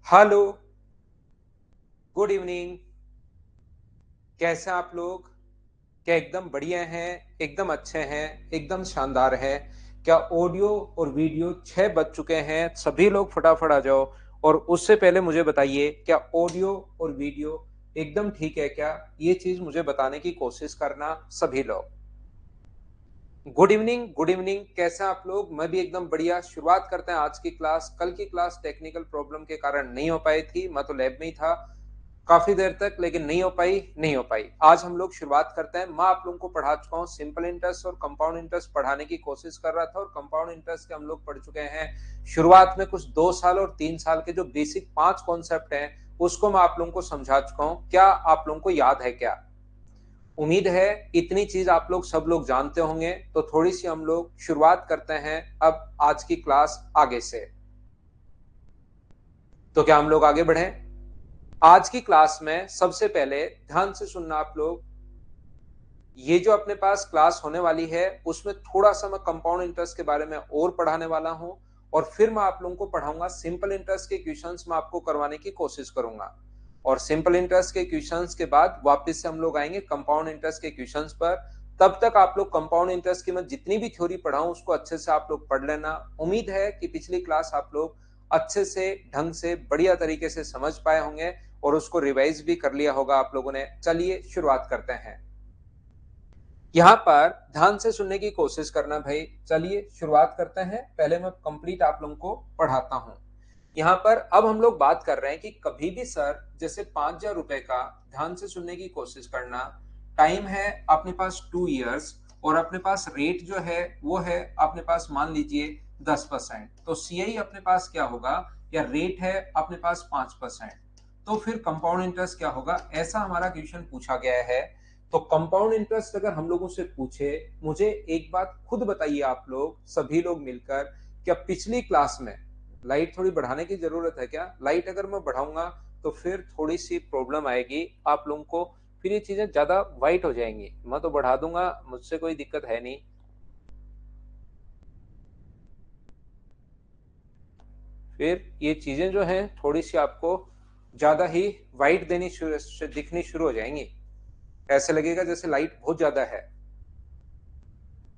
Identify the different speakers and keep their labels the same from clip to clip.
Speaker 1: Hello, good evening. कैसे हैं आप लोग? क्या एकदम बढ़िया हैं, एकदम अच्छे हैं, एकदम शानदार है? क्या ऑडियो और वीडियो 6 बज चुके हैं? सभी लोग फटाफट आ जाओ। और उससे पहले मुझे बताइए, क्या ऑडियो और वीडियो एकदम ठीक है क्या? ये चीज मुझे बताने की कोशिश करना सभी लोग। Good evening, good evening. कैसे हैं आप लोग? मैं भी एकदम बढ़िया। शुरुआत करते हैं आज की क्लास। कल की क्लास टेक्निकल प्रॉब्लम के कारण नहीं हो पाई थी, मैं तो लैब में ही था काफी देर तक, लेकिन नहीं हो पाई। आज हम लोग शुरुआत करते हैं। मैं आप लोगों को पढ़ा चुका हूँ सिंपल इंटरेस्ट और कंपाउंड इंटरेस्ट पढ़ाने की कोशिश कर रहा था, और कंपाउंड इंटरेस्ट के हम लोग पढ़ चुके हैं शुरुआत में कुछ 2 साल और 3 साल के जो बेसिक 5 कॉन्सेप्ट हैं, उसको मैं आप लोगों को समझा चुका हूँ। क्या आप लोगों को याद है क्या? उम्मीद है इतनी चीज आप लोग सब लोग जानते होंगे। तो थोड़ी सी हम लोग शुरुआत करते हैं अब आज की क्लास आगे से। तो क्या हम लोग आगे बढ़े? आज की क्लास में सबसे पहले ध्यान से सुनना आप लोग। ये जो अपने पास क्लास होने वाली है, उसमें थोड़ा सा मैं कंपाउंड इंटरेस्ट के बारे में और पढ़ाने वाला हूं, और फिर मैं आप लोगों को पढ़ाऊंगा सिंपल इंटरेस्ट के क्वेश्चंस मैं आपको करवाने की कोशिश करूंगा। और सिंपल इंटरेस्ट के क्वेश्चंस के बाद वापस से हम लोग आएंगे कंपाउंड इंटरेस्ट के क्वेश्चंस पर। तब तक आप लोग कंपाउंड इंटरेस्ट की मैं जितनी भी थ्योरी पढ़ाऊं उसको अच्छे से आप लोग पढ़ लेना। उम्मीद है कि पिछली क्लास आप लोग अच्छे से, ढंग से, बढ़िया तरीके से समझ पाए होंगे, और उसको रिवाइज भी कर लिया होगा आप लोगों ने। चलिए शुरुआत करते हैं। यहाँ पर ध्यान से सुनने की कोशिश करना भाई। चलिए शुरुआत करते हैं। पहले मैं कंप्लीट आप लोगों को पढ़ाता हूँ। यहाँ पर अब हम लोग बात कर रहे हैं कि कभी भी सर जैसे 5,000 रुपए का, ध्यान से सुनने की कोशिश करना, टाइम है अपने पास 2 इयर्स, और अपने पास रेट जो है वो है अपने पास मान लीजिए 10%। तो सीआई अपने पास क्या होगा, या रेट है अपने पास 5%। तो फिर कंपाउंड इंटरेस्ट क्या होगा, ऐसा हमारा क्वेश्चन पूछा गया है। तो कंपाउंड इंटरेस्ट अगर हम लोगों से पूछे, मुझे एक बात खुद बताइए आप लोग सभी लोग मिलकर, क्या पिछली क्लास में लाइट थोड़ी बढ़ाने की जरूरत है क्या? लाइट अगर मैं बढ़ाऊंगा तो फिर थोड़ी सी प्रॉब्लम आएगी आप लोगों को, फिर ये चीजें ज्यादा वाइट हो जाएंगी। मैं तो बढ़ा दूंगा, मुझसे कोई दिक्कत है नहीं। फिर ये चीजें जो हैं थोड़ी सी आपको ज्यादा ही वाइट दिखनी शुरू हो जाएंगी। ऐसे लगेगा जैसे लाइट बहुत ज्यादा है।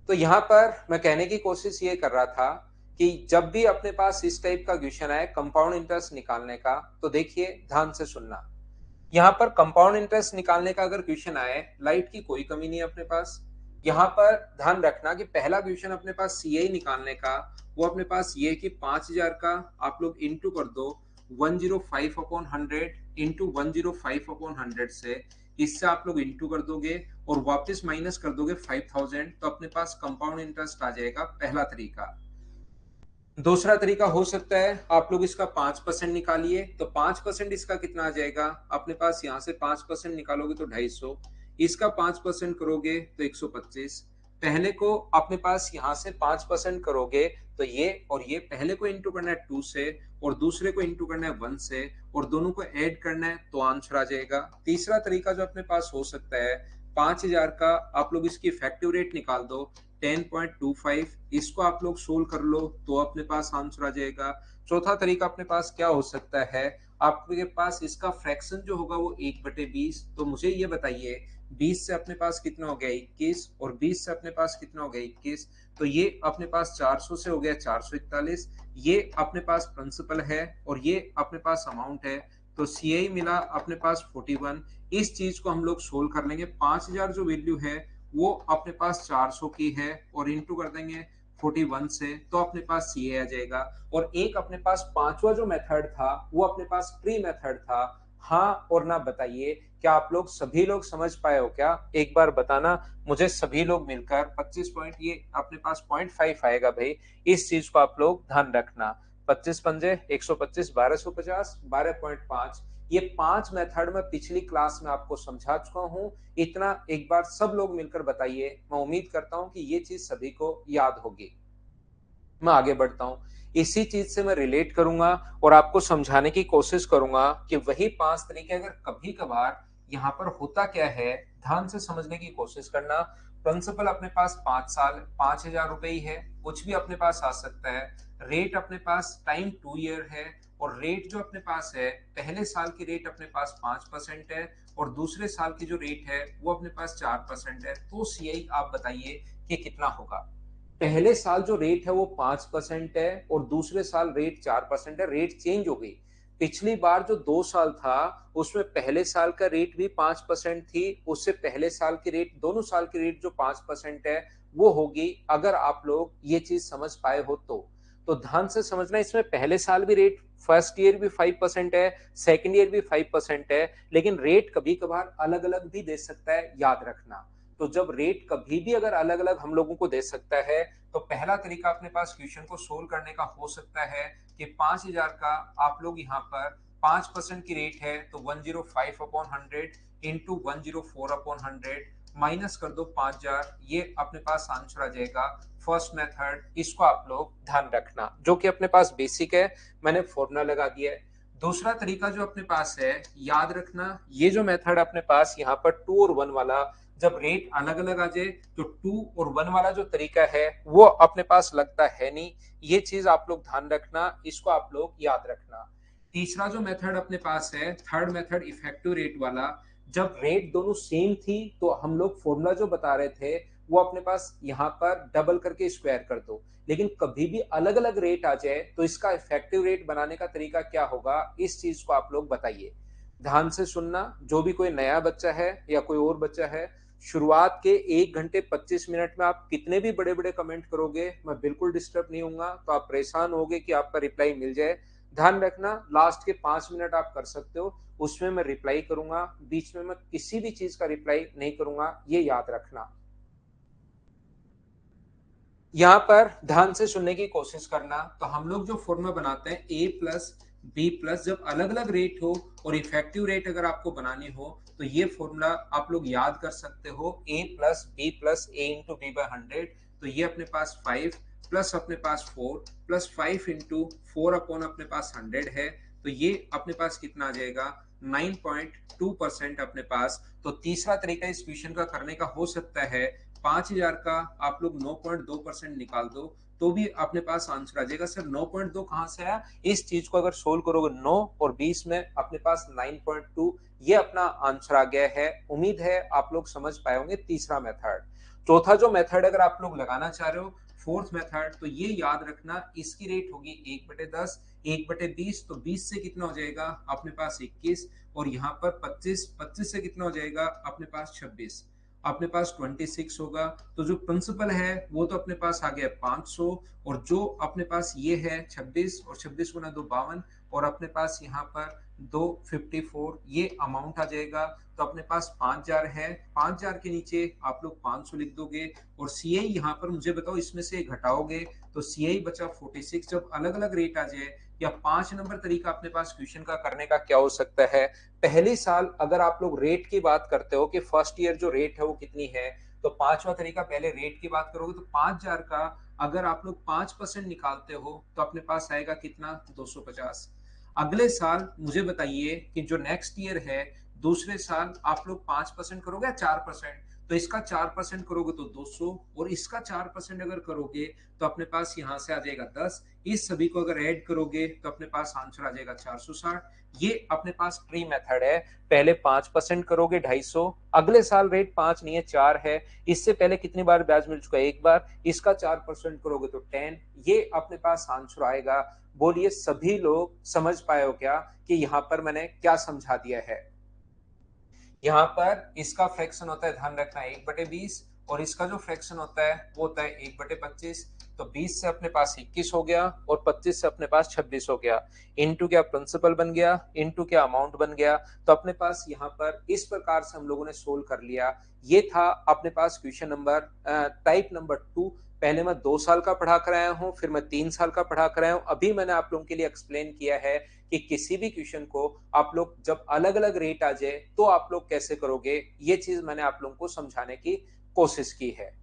Speaker 1: तो यहाँ पर मैं कहने की कोशिश ये कर रहा था कि जब भी अपने पास इस टाइप का क्वेश्चन आए कंपाउंड इंटरेस्ट निकालने का, तो देखिए ध्यान से सुनना। यहाँ पर कंपाउंड इंटरेस्ट निकालने का अगर क्वेश्चन आए, लाइट की कोई कमी नहीं है अपने पास। यहाँ पर ध्यान रखना कि पहला क्वेश्चन अपने पास सीआई निकालने का, वो अपने पास ये कि 5,000 का आप लोग इंटू कर दो 105/100 इंटू 105/100 से। इससे आप लोग इंटू कर दोगे और वापस माइनस कर दोगे 5,000, तो अपने पास कंपाउंड इंटरेस्ट आ जाएगा। पहला तरीका। दूसरा तरीका हो सकता है आप लोग इसका 5% निकालिए, तो 5% इसका कितना आ जाएगा अपने पास, यहां से 5% निकालोगे तो 250, इसका 5% करोगे तो 125। पहले को अपने पास यहां से 5% करोगे तो ये और ये, पहले को इंटू करना है 2 से और दूसरे को इंटू करना है 1 से, और दोनों को ऐड करना है तो आंसर आ जाएगा। तीसरा तरीका जो अपने पास हो सकता है, 5,000 का आप लोग इसकी इफेक्टिव रेट निकाल दो 10.25, इसको आप लोग सोल्व कर लो तो अपने पास आंसर आ जाएगा। चौथा तरीका अपने पास क्या हो सकता है, आपके पास इसका फ्रैक्शन जो होगा वो 1/20। तो मुझे ये बताइए 20 से अपने पास कितना हो गया 21, और 20 से अपने पास कितना हो गया 21, तो ये अपने पास 400 से हो गया 441। ये अपने पास प्रिंसिपल है और ये अपने पास अमाउंट है, तो सीआई मिला अपने पास 41। इस चीज को हम लोग सोल्व कर लेंगे। 5,000 जो वैल्यू है वो अपने पास 400 की है, और इंटू कर देंगे 41 से, तो अपने पास सीए आ जाएगा। और एक अपने पास पांचवा जो मेथड था वो अपने पास प्री मेथड था। हाँ और ना बताइए, क्या आप लोग सभी लोग समझ पाए हो क्या? एक बार बताना मुझे सभी लोग मिलकर। 25 पॉइंट ये अपने पास 0.5 आएगा भाई, इस चीज को आप लोग ध्यान रखना। 25 पंजे 125, 1250, 12.5। ये 5 मेथड में पिछली क्लास में आपको समझा चुका हूं। इतना एक बार सब लोग मिलकर बताइए। मैं उम्मीद करता हूं कि ये चीज सभी को याद होगी। मैं आगे बढ़ता हूं, इसी चीज से मैं रिलेट करूंगा और आपको समझाने की कोशिश करूंगा कि वही 5 तरीके अगर कभी कभार यहाँ पर होता क्या है, ध्यान से समझने की कोशिश करना। प्रिंसिपल अपने पास 5 साल 5,000 रुपए ही है, कुछ भी अपने पास आ सकता है। रेट अपने पास टाइम 2 ईयर है, और रेट जो अपने पास है, पहले साल की रेट अपने पास 5% है, और दूसरे साल की जो रेट है वो अपने पास 4% है। तो सीआई आप बताइए कि कितना होगा। पहले साल जो रेट है वो 5% है, और दूसरे साल रेट 4% है। रेट चेंज हो गई। पिछली बार जो 2 साल था उसमें पहले साल का रेट भी 5% थी, उससे पहले साल की रेट, दोनों साल की रेट जो 5% है वो होगी। अगर आप लोग ये चीज समझ पाए हो तो ध्यान से समझना, इसमें पहले साल भी रेट, फर्स्ट ईयर भी 5% है, सेकेंड ईयर भी 5% है, लेकिन रेट कभी कभार अलग अलग भी दे सकता है, याद रखना। तो जब रेट कभी भी अगर अलग अलग हम लोगों को दे सकता है, तो पहला तरीका अपने पास क्वेश्चन को सोल्व करने का हो सकता है कि 5,000 का आप लोग यहाँ पर 5% की रेट है, तो 105 अपॉन 100 इंटू 104 अपॉन 100 माइनस कर दो 5,000। ये अपने पास आंसर आ जाएगा फर्स्ट मेथड। इसको आप लोग ध्यान रखना, जो कि अपने पास बेसिक है, मैंने फॉर्मूला लगा दिया है। दूसरा तरीका जो अपने पास है, याद रखना, ये जो मेथड अपने पास यहाँ पर 2 और 1 वाला, जब रेट अलग अलग आ जाए तो 2 और 1 वाला जो तरीका है वो अपने पास लगता है नहीं। ये चीज आप लोग ध्यान रखना, इसको आप लोग याद रखना। तीसरा जो मेथड अपने पास है, थर्ड मेथड इफेक्टिव रेट वाला, जब रेट दोनों सेम थी तो हम लोग फॉर्मूला जो बता रहे थे वो अपने पास यहाँ पर डबल करके स्क्वायर कर दो। लेकिन कभी भी अलग अलग रेट आ जाए तो इसका इफेक्टिव रेट बनाने का तरीका क्या होगा, इस चीज को आप लोग बताइए। ध्यान से सुनना, जो भी कोई नया बच्चा है या कोई और बच्चा है, शुरुआत के 1 घंटे 25 मिनट में आप कितने भी बड़े बड़े कमेंट करोगे, मैं बिल्कुल डिस्टर्ब नहीं होऊंगा। तो आप परेशान होगे कि आपका रिप्लाई मिल जाए। ध्यान रखना, लास्ट के 5 मिनट आप कर सकते हो, उसमें मैं रिप्लाई करूंगा, बीच में मैं किसी भी चीज का रिप्लाई नहीं करूंगा, ये याद रखना। यहाँ पर ध्यान से सुनने की कोशिश करना। तो हम लोग जो फॉर्मूला बनाते हैं ए प्लस बी प्लस, जब अलग अलग रेट हो और इफेक्टिव रेट अगर आपको बनानी हो, तो ये फॉर्मूला आप लोग याद कर सकते हो, ए प्लस ए इंटू बी बाय 100। तो ये अपने पास 5 प्लस अपने पास 4 प्लस 5 इंटू 4 अपॉन अपने पास 100 है। तो ये अपने पास कितना आ जाएगा, 9.2% अपने पास। तो तीसरा तरीका इस क्वेश्चन का करने का हो सकता है, 5,000 का आप लोग 9.2% निकाल दो तो भी अपने पास आंसर आ जाएगा। सर 9.2 कहां से आया, इस चीज को अगर सोल्व करोगे 9 और 20 में अपने पास 9.2, ये अपना आंसर आ गया है। उम्मीद है आप लोग समझ पाए होंगे तीसरा मेथड। चौथा जो मेथड अगर आप लोग लगाना चाह रहे हो, फोर्थ मेथड, तो ये याद रखना, इसकी रेट होगी 1/10, 1/20, तो 20 से कितना हो जाएगा अपने पास 21, और यहाँ पर 25, 25 से कितना हो जाएगा अपने पास 26, अपने पास 26 होगा। तो जो प्रिंसिपल है वो तो अपने पास आ गया 500, और जो अपने पास ये है 26, और 26 गुना 2 52, और अपने पास यहाँ पर 254, ये अमाउंट आ जाएगा। तो अपने पास 5,000 है, 5,000 के नीचे आप लोग 500 लिख दोगे, और सीआई यहाँ पर मुझे बताओ, इसमें से घटाओगे तो सीआई बचा 46। जब अलग अलग रेट आ जाए, या 5 नंबर तरीका अपने पास क्वेश्चन का करने का क्या हो सकता है, पहले साल अगर आप लोग रेट की बात करते हो कि फर्स्ट ईयर जो रेट है वो कितनी है, तो पांचवा तरीका, पहले रेट की बात करोगे तो 5,000 का अगर आप लोग 5% निकालते हो तो अपने पास आएगा कितना, 250। अगले साल मुझे बताइए कि जो नेक्स्ट ईयर है, दूसरे साल आप लोग 5% करोगे या 4%, तो इसका 4% करोगे तो 200, और इसका 4% अगर करोगे तो अपने पास यहां से आ जाएगा 10। इस सभी को अगर ऐड करोगे तो अपने पास आंसर आ जाएगा 460। ये अपने पास ट्री मेथड है। पहले 5% करोगे 250, अगले साल रेट 5 नहीं है 4 है, इससे पहले कितनी बार ब्याज मिल चुका है, एक बार, इसका 4% करोगे तो 10, ये अपने पास आंसर आएगा। बोलिए सभी लोग समझ पाए हो क्या कि यहाँ पर मैंने क्या समझा दिया है। यहाँ पर इसका फ्रैक्शन होता है, ध्यान रखना, 1/20, और इसका जो फ्रैक्शन होता है वो होता है 1/25। तो 20 से अपने पास 21 हो गया, और 25 से अपने पास 26 हो गया। इनटू क्या प्रिंसिपल बन गया, इनटू क्या अमाउंट बन गया। तो अपने पास यहाँ पर इस प्रकार से हम लोगों ने सोल्व कर लिया। ये था अपने पास क्वेश्चन नंबर टाइप नंबर 2। पहले मैं 2 साल का पढ़ा कर आया हूँ, फिर मैं 3 साल का पढ़ा कर आया हूँ। अभी मैंने आप लोगों के लिए एक्सप्लेन किया है कि किसी भी क्वेश्चन को आप लोग जब अलग अलग रेट आ जाए तो आप लोग कैसे करोगे, ये चीज मैंने आप लोगों को समझाने की कोशिश की है।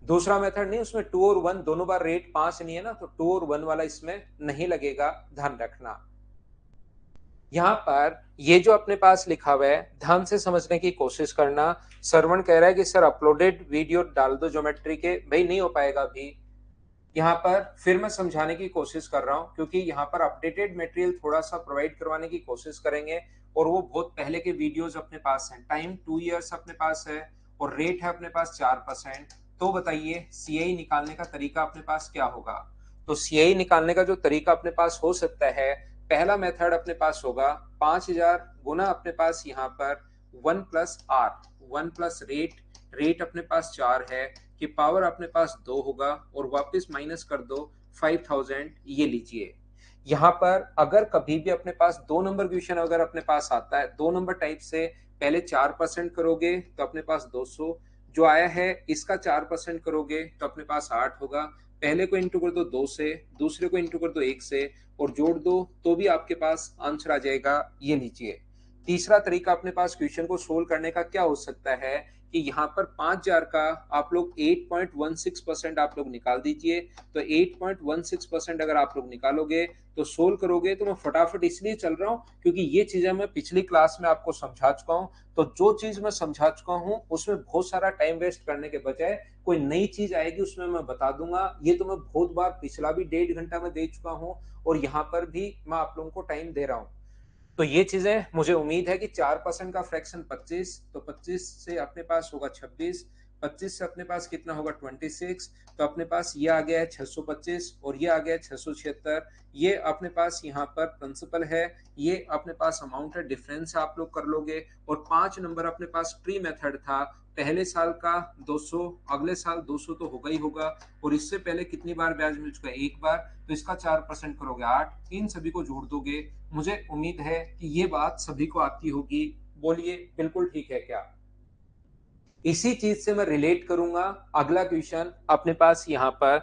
Speaker 1: दूसरा मेथड नहीं, उसमें 2 और 1 दोनों बार रेट 5 नहीं है ना, तो 2 और 1 वाला इसमें नहीं लगेगा, ध्यान रखना। यहाँ पर ये जो अपने पास लिखा हुआ है, ध्यान से समझने की कोशिश करना। श्रवण कह रहा है कि सर अपलोडेड वीडियो डाल दो ज्योमेट्री के। भाई नहीं हो पाएगा अभी। यहाँ पर फिर मैं समझाने की कोशिश कर रहा हूँ, क्योंकि यहाँ पर अपडेटेड मटेरियल थोड़ा सा प्रोवाइड करवाने की कोशिश करेंगे, और वो बहुत पहले के वीडियोस अपने पास हैं। टाइम 2 इयर्स अपने पास है, और रेट है अपने पास 4%। तो बताइए सीआई निकालने का तरीका अपने पास क्या होगा? तो सीआई निकालने का जो तरीका अपने पास हो सकता है, पहला मेथड अपने पास होगा 5000 गुना अपने पास यहाँ पर 1+r, 1+रेट, रेट अपने पास 4 है, कि पावर अपने पास 2 होगा, और वापस माइनस कर दो 5000। ये लीजिए, यहाँ पर अगर कभी भी अपने पास 2 नंबर क्वेश्चन अगर अपने पास आता है 2 नंबर टाइप से, पहले 4% करोगे तो अपने पास 200, जो आया है इसका 4% करोगे तो अपने पास 8 होगा। पहले को इंटू कर दो 2 से, दूसरे को इंटू कर दो 1 से, और जोड़ दो तो भी आपके पास आंसर आ जाएगा। ये लीजिए, तीसरा तरीका अपने पास क्वेश्चन को सोल्व करने का क्या हो सकता है, कि यहाँ पर 5000 का आप लोग 8.16% आप लोग निकाल दीजिए। तो 8.16% अगर आप लोग निकालोगे तो सोल्व करोगे। तो मैं फटाफट इसलिए चल रहा हूँ क्योंकि ये चीजें मैं पिछली क्लास में आपको समझा चुका हूँ। तो जो चीज मैं समझा चुका हूँ उसमें बहुत सारा टाइम वेस्ट करने के बजाय कोई नई चीज आएगी उसमें मैं बता दूंगा। ये तो मैं बहुत बार पिछला भी 1.5 घंटा में दे चुका हूँ, और यहाँ पर भी मैं आप लोगों को टाइम दे रहा हूँ। तो ये चीजें मुझे उम्मीद है कि 4% का फ्रैक्शन 25, तो 25 से अपने पास होगा 26, 25 से अपने पास कितना होगा 26, तो अपने पास ये आ गया है 625, और ये आ गया है 676। ये अपने पास यहाँ पर प्रिंसिपल है, ये अपने पास अमाउंट है, डिफरेंस आप लोग कर लोगे। और 5 नंबर अपने पास प्री मेथड था, पहले साल का 200, अगले साल 200 तो होगा ही होगा, और इससे पहले कितनी बार ब्याज मिल चुका है? एक बार, तो इसका 4% करोगे 8, इन सभी को जोड़ दोगे। मुझे उम्मीद है कि ये बात सभी को आती होगी। बोलिए बिल्कुल ठीक है क्या? इसी चीज से मैं रिलेट करूंगा अगला क्वेश्चन अपने पास। यहाँ पर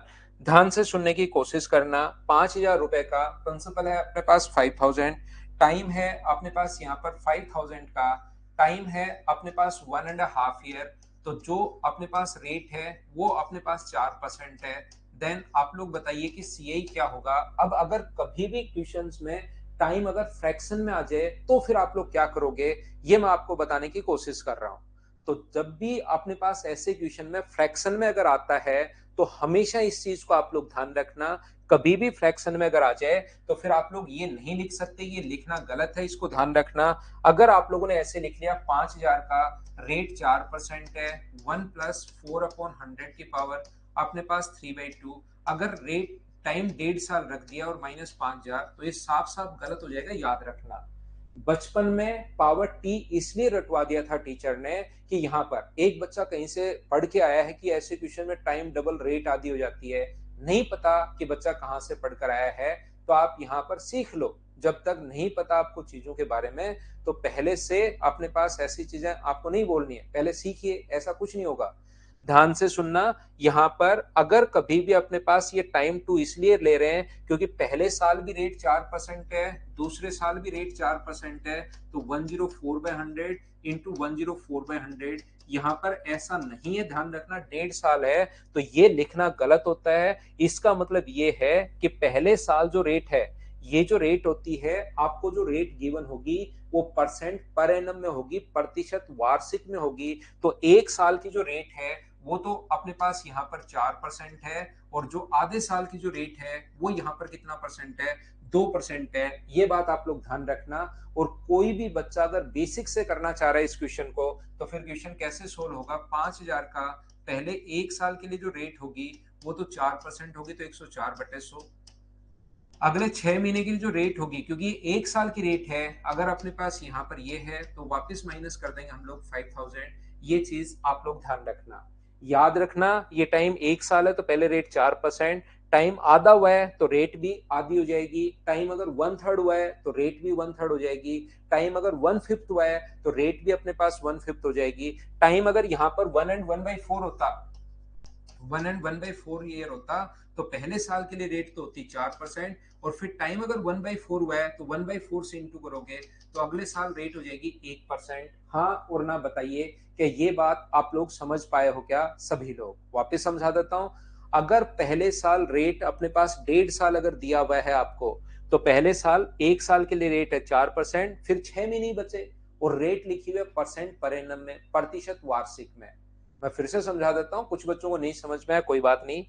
Speaker 1: ध्यान से सुनने की कोशिश करना। 5000 रुपए का प्रिंसिपल है अपने पास 5000, टाइम है अपने पास यहाँ पर 5000 का, टाइम है अपने पास 1.5 ईयर। तो जो अपने पास रेट है वो अपने पास 4% है। देन आप लोग बताइए कि सीआई क्या होगा। अब अगर कभी भी क्वेश्चंस में टाइम अगर फ्रैक्शन में आ जाए तो फिर आप लोग क्या करोगे, ये मैं आपको बताने की कोशिश कर रहा हूं। तो जब भी अपने पास ऐसे क्वेश्चन में फ्रैक्शन में अगर आता है तो हमेशा इस चीज को आप लोग ध्यान रखना। कभी भी फ्रैक्शन में अगर आ जाए तो फिर आप लोग ये नहीं लिख सकते, ये लिखना गलत है, इसको ध्यान रखना। अगर आप लोगों ने ऐसे लिख लिया 5000 का रेट 4% है, 1+4/100 की पावर अपने पास 3/2, अगर रेट टाइम 1.5 साल रख दिया और -5000, तो ये साफ साफ गलत हो जाएगा, याद रखना। बचपन में पावर टी इसलिए रटवा दिया था टीचर ने कि यहाँ पर एक बच्चा कहीं से पढ़ के आया है कि ऐसे क्वेश्चन में टाइम डबल रेट आदि हो जाती है, नहीं पता कि बच्चा कहाँ से पढ़कर आया है, तो आप यहाँ पर सीख लो। जब तक नहीं पता आपको चीजों के बारे में तो पहले से अपने पास ऐसी चीजें आपको नहीं बोलनी है, पहले सीखिए, ऐसा कुछ नहीं होगा। ध्यान से सुनना। यहाँ पर अगर कभी भी अपने पास ये टाइम टू इसलिए ले रहे हैं क्योंकि पहले साल भी रेट 4% है, दूसरे साल भी रेट 4% है, तो 104/100 इंटू 104/100। यहाँ पर ऐसा नहीं है, ध्यान रखना 1.5 साल है तो ये लिखना गलत होता है। इसका मतलब ये है कि पहले साल जो रेट है, ये जो रेट होती है आपको, जो रेट गिवन होगी वो परसेंट पर एनम में होगी, प्रतिशत वार्षिक में होगी। तो एक साल की जो रेट है वो तो अपने पास यहाँ पर 4% है, और जो आधे साल की जो रेट है वो यहाँ पर कितना परसेंट है? 2% है। ये बात आप लोग ध्यान रखना। और कोई भी बच्चा अगर बेसिक से करना चाह रहा है इस क्वेश्चन को, तो फिर क्वेश्चन कैसे सोल्व होगा? 5000 का पहले एक साल के लिए जो रेट होगी वो तो 4% होगी, तो 104/100। अगले 6 महीने की जो रेट होगी, क्योंकि एक साल की रेट है, अगर अपने पास यहाँ पर ये है तो वापस माइनस कर देंगे हम लोग 5000। ये चीज आप लोग ध्यान रखना, याद रखना। ये टाइम एक साल है तो पहले रेट 4%, टाइम आधा हुआ है तो रेट भी आधी हो जाएगी, टाइम अगर 1/3 हुआ है तो रेट भी 1/3 हो जाएगी, टाइम अगर 1/5 हुआ है तो रेट भी अपने पास 1/5 हो जाएगी। टाइम अगर यहाँ पर 1 and 1/4 होता, 1 and 1/4 ईयर होता, तो पहले साल के लिए रेट तो होती 4%, और फिर टाइम अगर 1/4 हुआ है तो 1/4 से इंटू करोगे तो अगले साल रेट हो जाएगी 1%। हाँ और ना बताइए कि ये बात आप लोग समझ पाए हो क्या? सभी लोग वापस समझा देता हूं। अगर पहले साल रेट अपने पास 1.5 साल अगर दिया हुआ है आपको, तो पहले साल 1 साल के लिए रेट है 4%, फिर 6 महीने ही बचे और रेट लिखी हुई है परसेंट पर एनम में, प्रतिशत वार्षिक में। मैं फिर से समझा देता हूं, कुछ बच्चों को नहीं समझ में आया, कोई बात नहीं।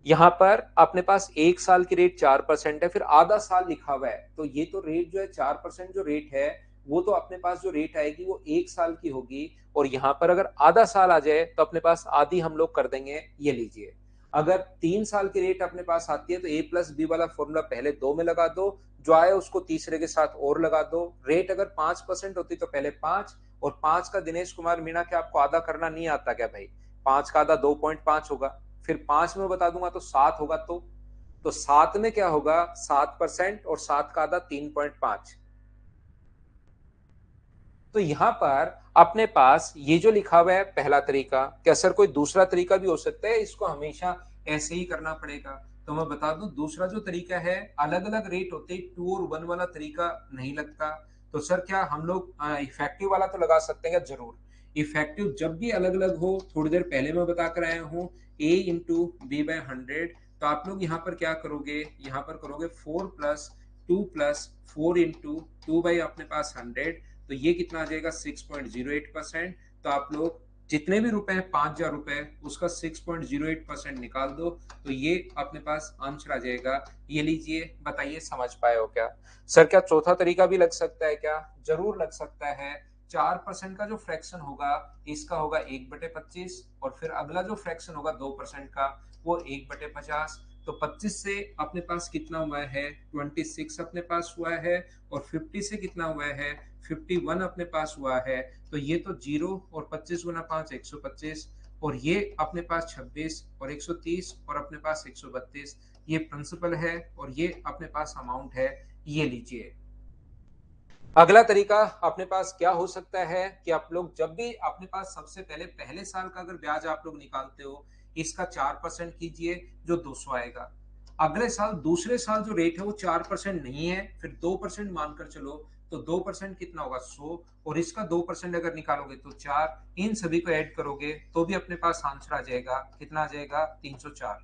Speaker 1: यहाँ पर अपने पास 1 साल की रेट 4% है, फिर आधा साल लिखा हुआ है, तो ये तो रेट जो है 4% जो रेट है, वो तो अपने पास जो रेट आएगी वो 1 साल की होगी। और यहाँ पर अगर आधा साल आ जाए तो अपने पास आधी हम लोग कर देंगे, ये लीजिए। अगर 3 साल की रेट अपने पास आती है तो A+B वाला फॉर्मूला पहले 2 में लगा दो, जो आए उसको तीसरे के साथ और लगा दो। रेट अगर 5% होती तो पहले 5, और 5 का दिनेश कुमार मीणा क्या आपको आधा करना नहीं आता क्या भाई? 5 का आधा 2.5 होगा, फिर 5 में बता दूंगा तो 7 होगा। तो 7 में क्या होगा? 7% और 7 का आधा 3.5। तो यहां पर अपने पास ये जो लिखा हुआ है पहला तरीका, क्या सर कोई दूसरा तरीका भी हो सकता है, इसको हमेशा ऐसे ही करना पड़ेगा? तो मैं बता दूं, दूसरा जो तरीका है, अलग अलग रेट होते, 2 और 1 वाला तरीका नहीं लगता। तो सर क्या हम लोग इफेक्टिव वाला तो लगा सकते हैं क्या? जरूर। इफेक्टिव जब भी अलग अलग हो, थोड़ी देर पहले मैं बता कर आया हूँ, A × B/100। तो आप लोग यहाँ पर क्या करोगे? यहाँ पर करोगे 4+2+4 × 2 अपने पास 100, तो ये कितना आ जाएगा? 6.08%। तो आप लोग जितने भी रुपए हैं, 5,000 रुपए, उसका 6.08% निकाल दो, तो ये अपने पास आंसर आ जाएगा। ये लीजिए, बताइए समझ पाए हो क्या? सर क्या चौथा तरीका भी लग सकता है क्या? जरूर लग सकता है। 4% का जो फ्रैक्शन होगा, इसका होगा 1/25, और फिर अगला जो फ्रैक्शन होगा 2% का, वो 1/50। तो 25 से अपने पास कितना हुआ है? 26 अपने पास हुआ है, और 50 से कितना हुआ है? 51 अपने पास हुआ है। तो ये तो 0, और 25 गुना 5 125, और ये अपने पास 26 और 130 और अपने पास 132। ये प्रिंसिपल है और ये अपने पास अमाउंट है, ये लीजिए। अगला तरीका अपने पास क्या हो सकता है कि आप लोग जब भी अपने पास सबसे पहले पहले साल का अगर ब्याज आप लोग निकालते हो, इसका 4% कीजिए, जो 200 आएगा। अगले साल दूसरे साल जो रेट है वो 4% नहीं है, फिर 2% मानकर चलो, तो 2% कितना होगा? 100, और इसका 2% अगर निकालोगे तो 4, इन सभी को ऐड करोगे तो भी अपने पास आंसर आ जाएगा। कितना आ जाएगा? 304।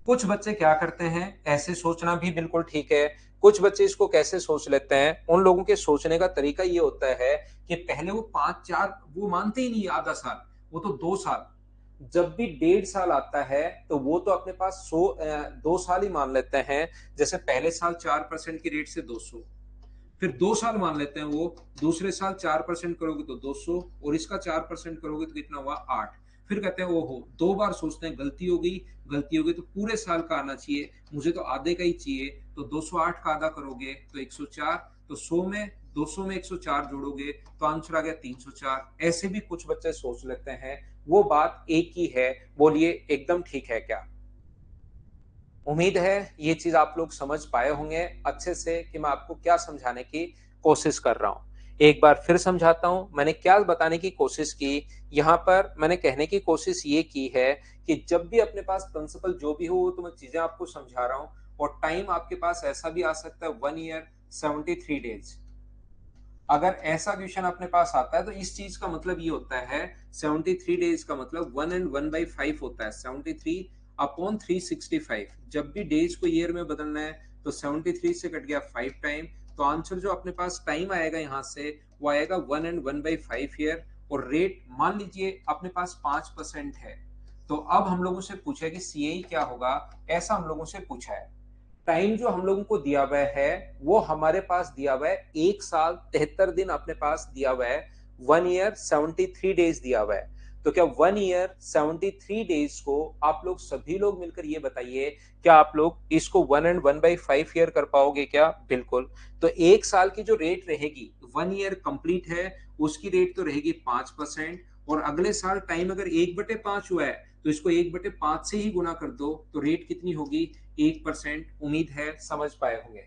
Speaker 1: कुछ बच्चे क्या करते हैं, ऐसे सोचना भी बिल्कुल ठीक है। कुछ बच्चे इसको कैसे सोच लेते हैं, उन लोगों के सोचने का तरीका ये होता है कि पहले वो 5 4 वो मानते ही नहीं आधा साल, वो तो 2 साल। जब भी 1.5 साल आता है तो वो तो अपने पास 2 साल ही मान लेते हैं। जैसे पहले साल 4% की रेट से 200, फिर 2 साल मान लेते हैं वो, दूसरे साल 4% करोगे तो 200, और इसका 4% करोगे तो कितना हुआ? 8। फिर कहते हैं ओहो, 2 बार सोचते हैं, गलती हो गई, गलती हो गई, तो पूरे साल का आना चाहिए, मुझे तो आधे का ही चाहिए। तो 208 का आधा करोगे तो 104, तो 100 में 200 में 104 जोड़ोगे तो आंसर आ गया 304। ऐसे भी कुछ बच्चे सोच लेते हैं, वो बात एक ही है। बोलिए एकदम ठीक है क्या? उम्मीद है ये चीज आप लोग समझ पाए होंगे अच्छे से कि मैं आपको क्या समझाने की कोशिश कर रहा हूं। एक बार फिर समझाता हूं मैंने क्या बताने की कोशिश की। यहां पर मैंने कहने की कोशिश ये की है कि जब भी अपने पास प्रिंसिपल जो भी हो, तो मैं चीजें आपको समझा रहा हूं, और टाइम आपके पास ऐसा भी आ सकता है 1 ईयर 73 डेज। अगर ऐसा क्वेश्चन अपने पास आता है तो इस चीज का मतलब ये होता है, 73 डेज का मतलब 1 and 1/5 होता है, 73/365। जब भी डेज को ईयर में बदलना है तो 73 से कट गया 5 टाइम, तो आंसर जो अपने पास टाइम आएगा यहाँ से, वो आएगा 1 and 1/5 ईयर। और रेट मान लीजिए अपने पास 5% है। तो अब हम लोगों से पूछा कि सीए क्या होगा, ऐसा हम लोगों से पूछा है। टाइम जो हम लोगों को दिया हुआ है, वो हमारे पास दिया हुआ है 1 साल 73 दिन अपने पास दिया हुआ है, 1 ईयर 73 डेज दिया हुआ है। तो क्या 1 ईयर 73 डेज को आप लोग सभी लोग मिलकर ये बताइए, क्या आप लोग इसको 1 and 1/5 ईयर कर पाओगे क्या? बिल्कुल। तो 1 साल की जो रेट रहेगी, 1 ईयर कंप्लीट है, उसकी रेट तो रहेगी 5%। और अगले साल टाइम अगर 1/5 हुआ है, तो इसको 1/5 से ही गुना कर दो, तो रेट कितनी होगी? 1%। उम्मीद है समझ पाए होंगे।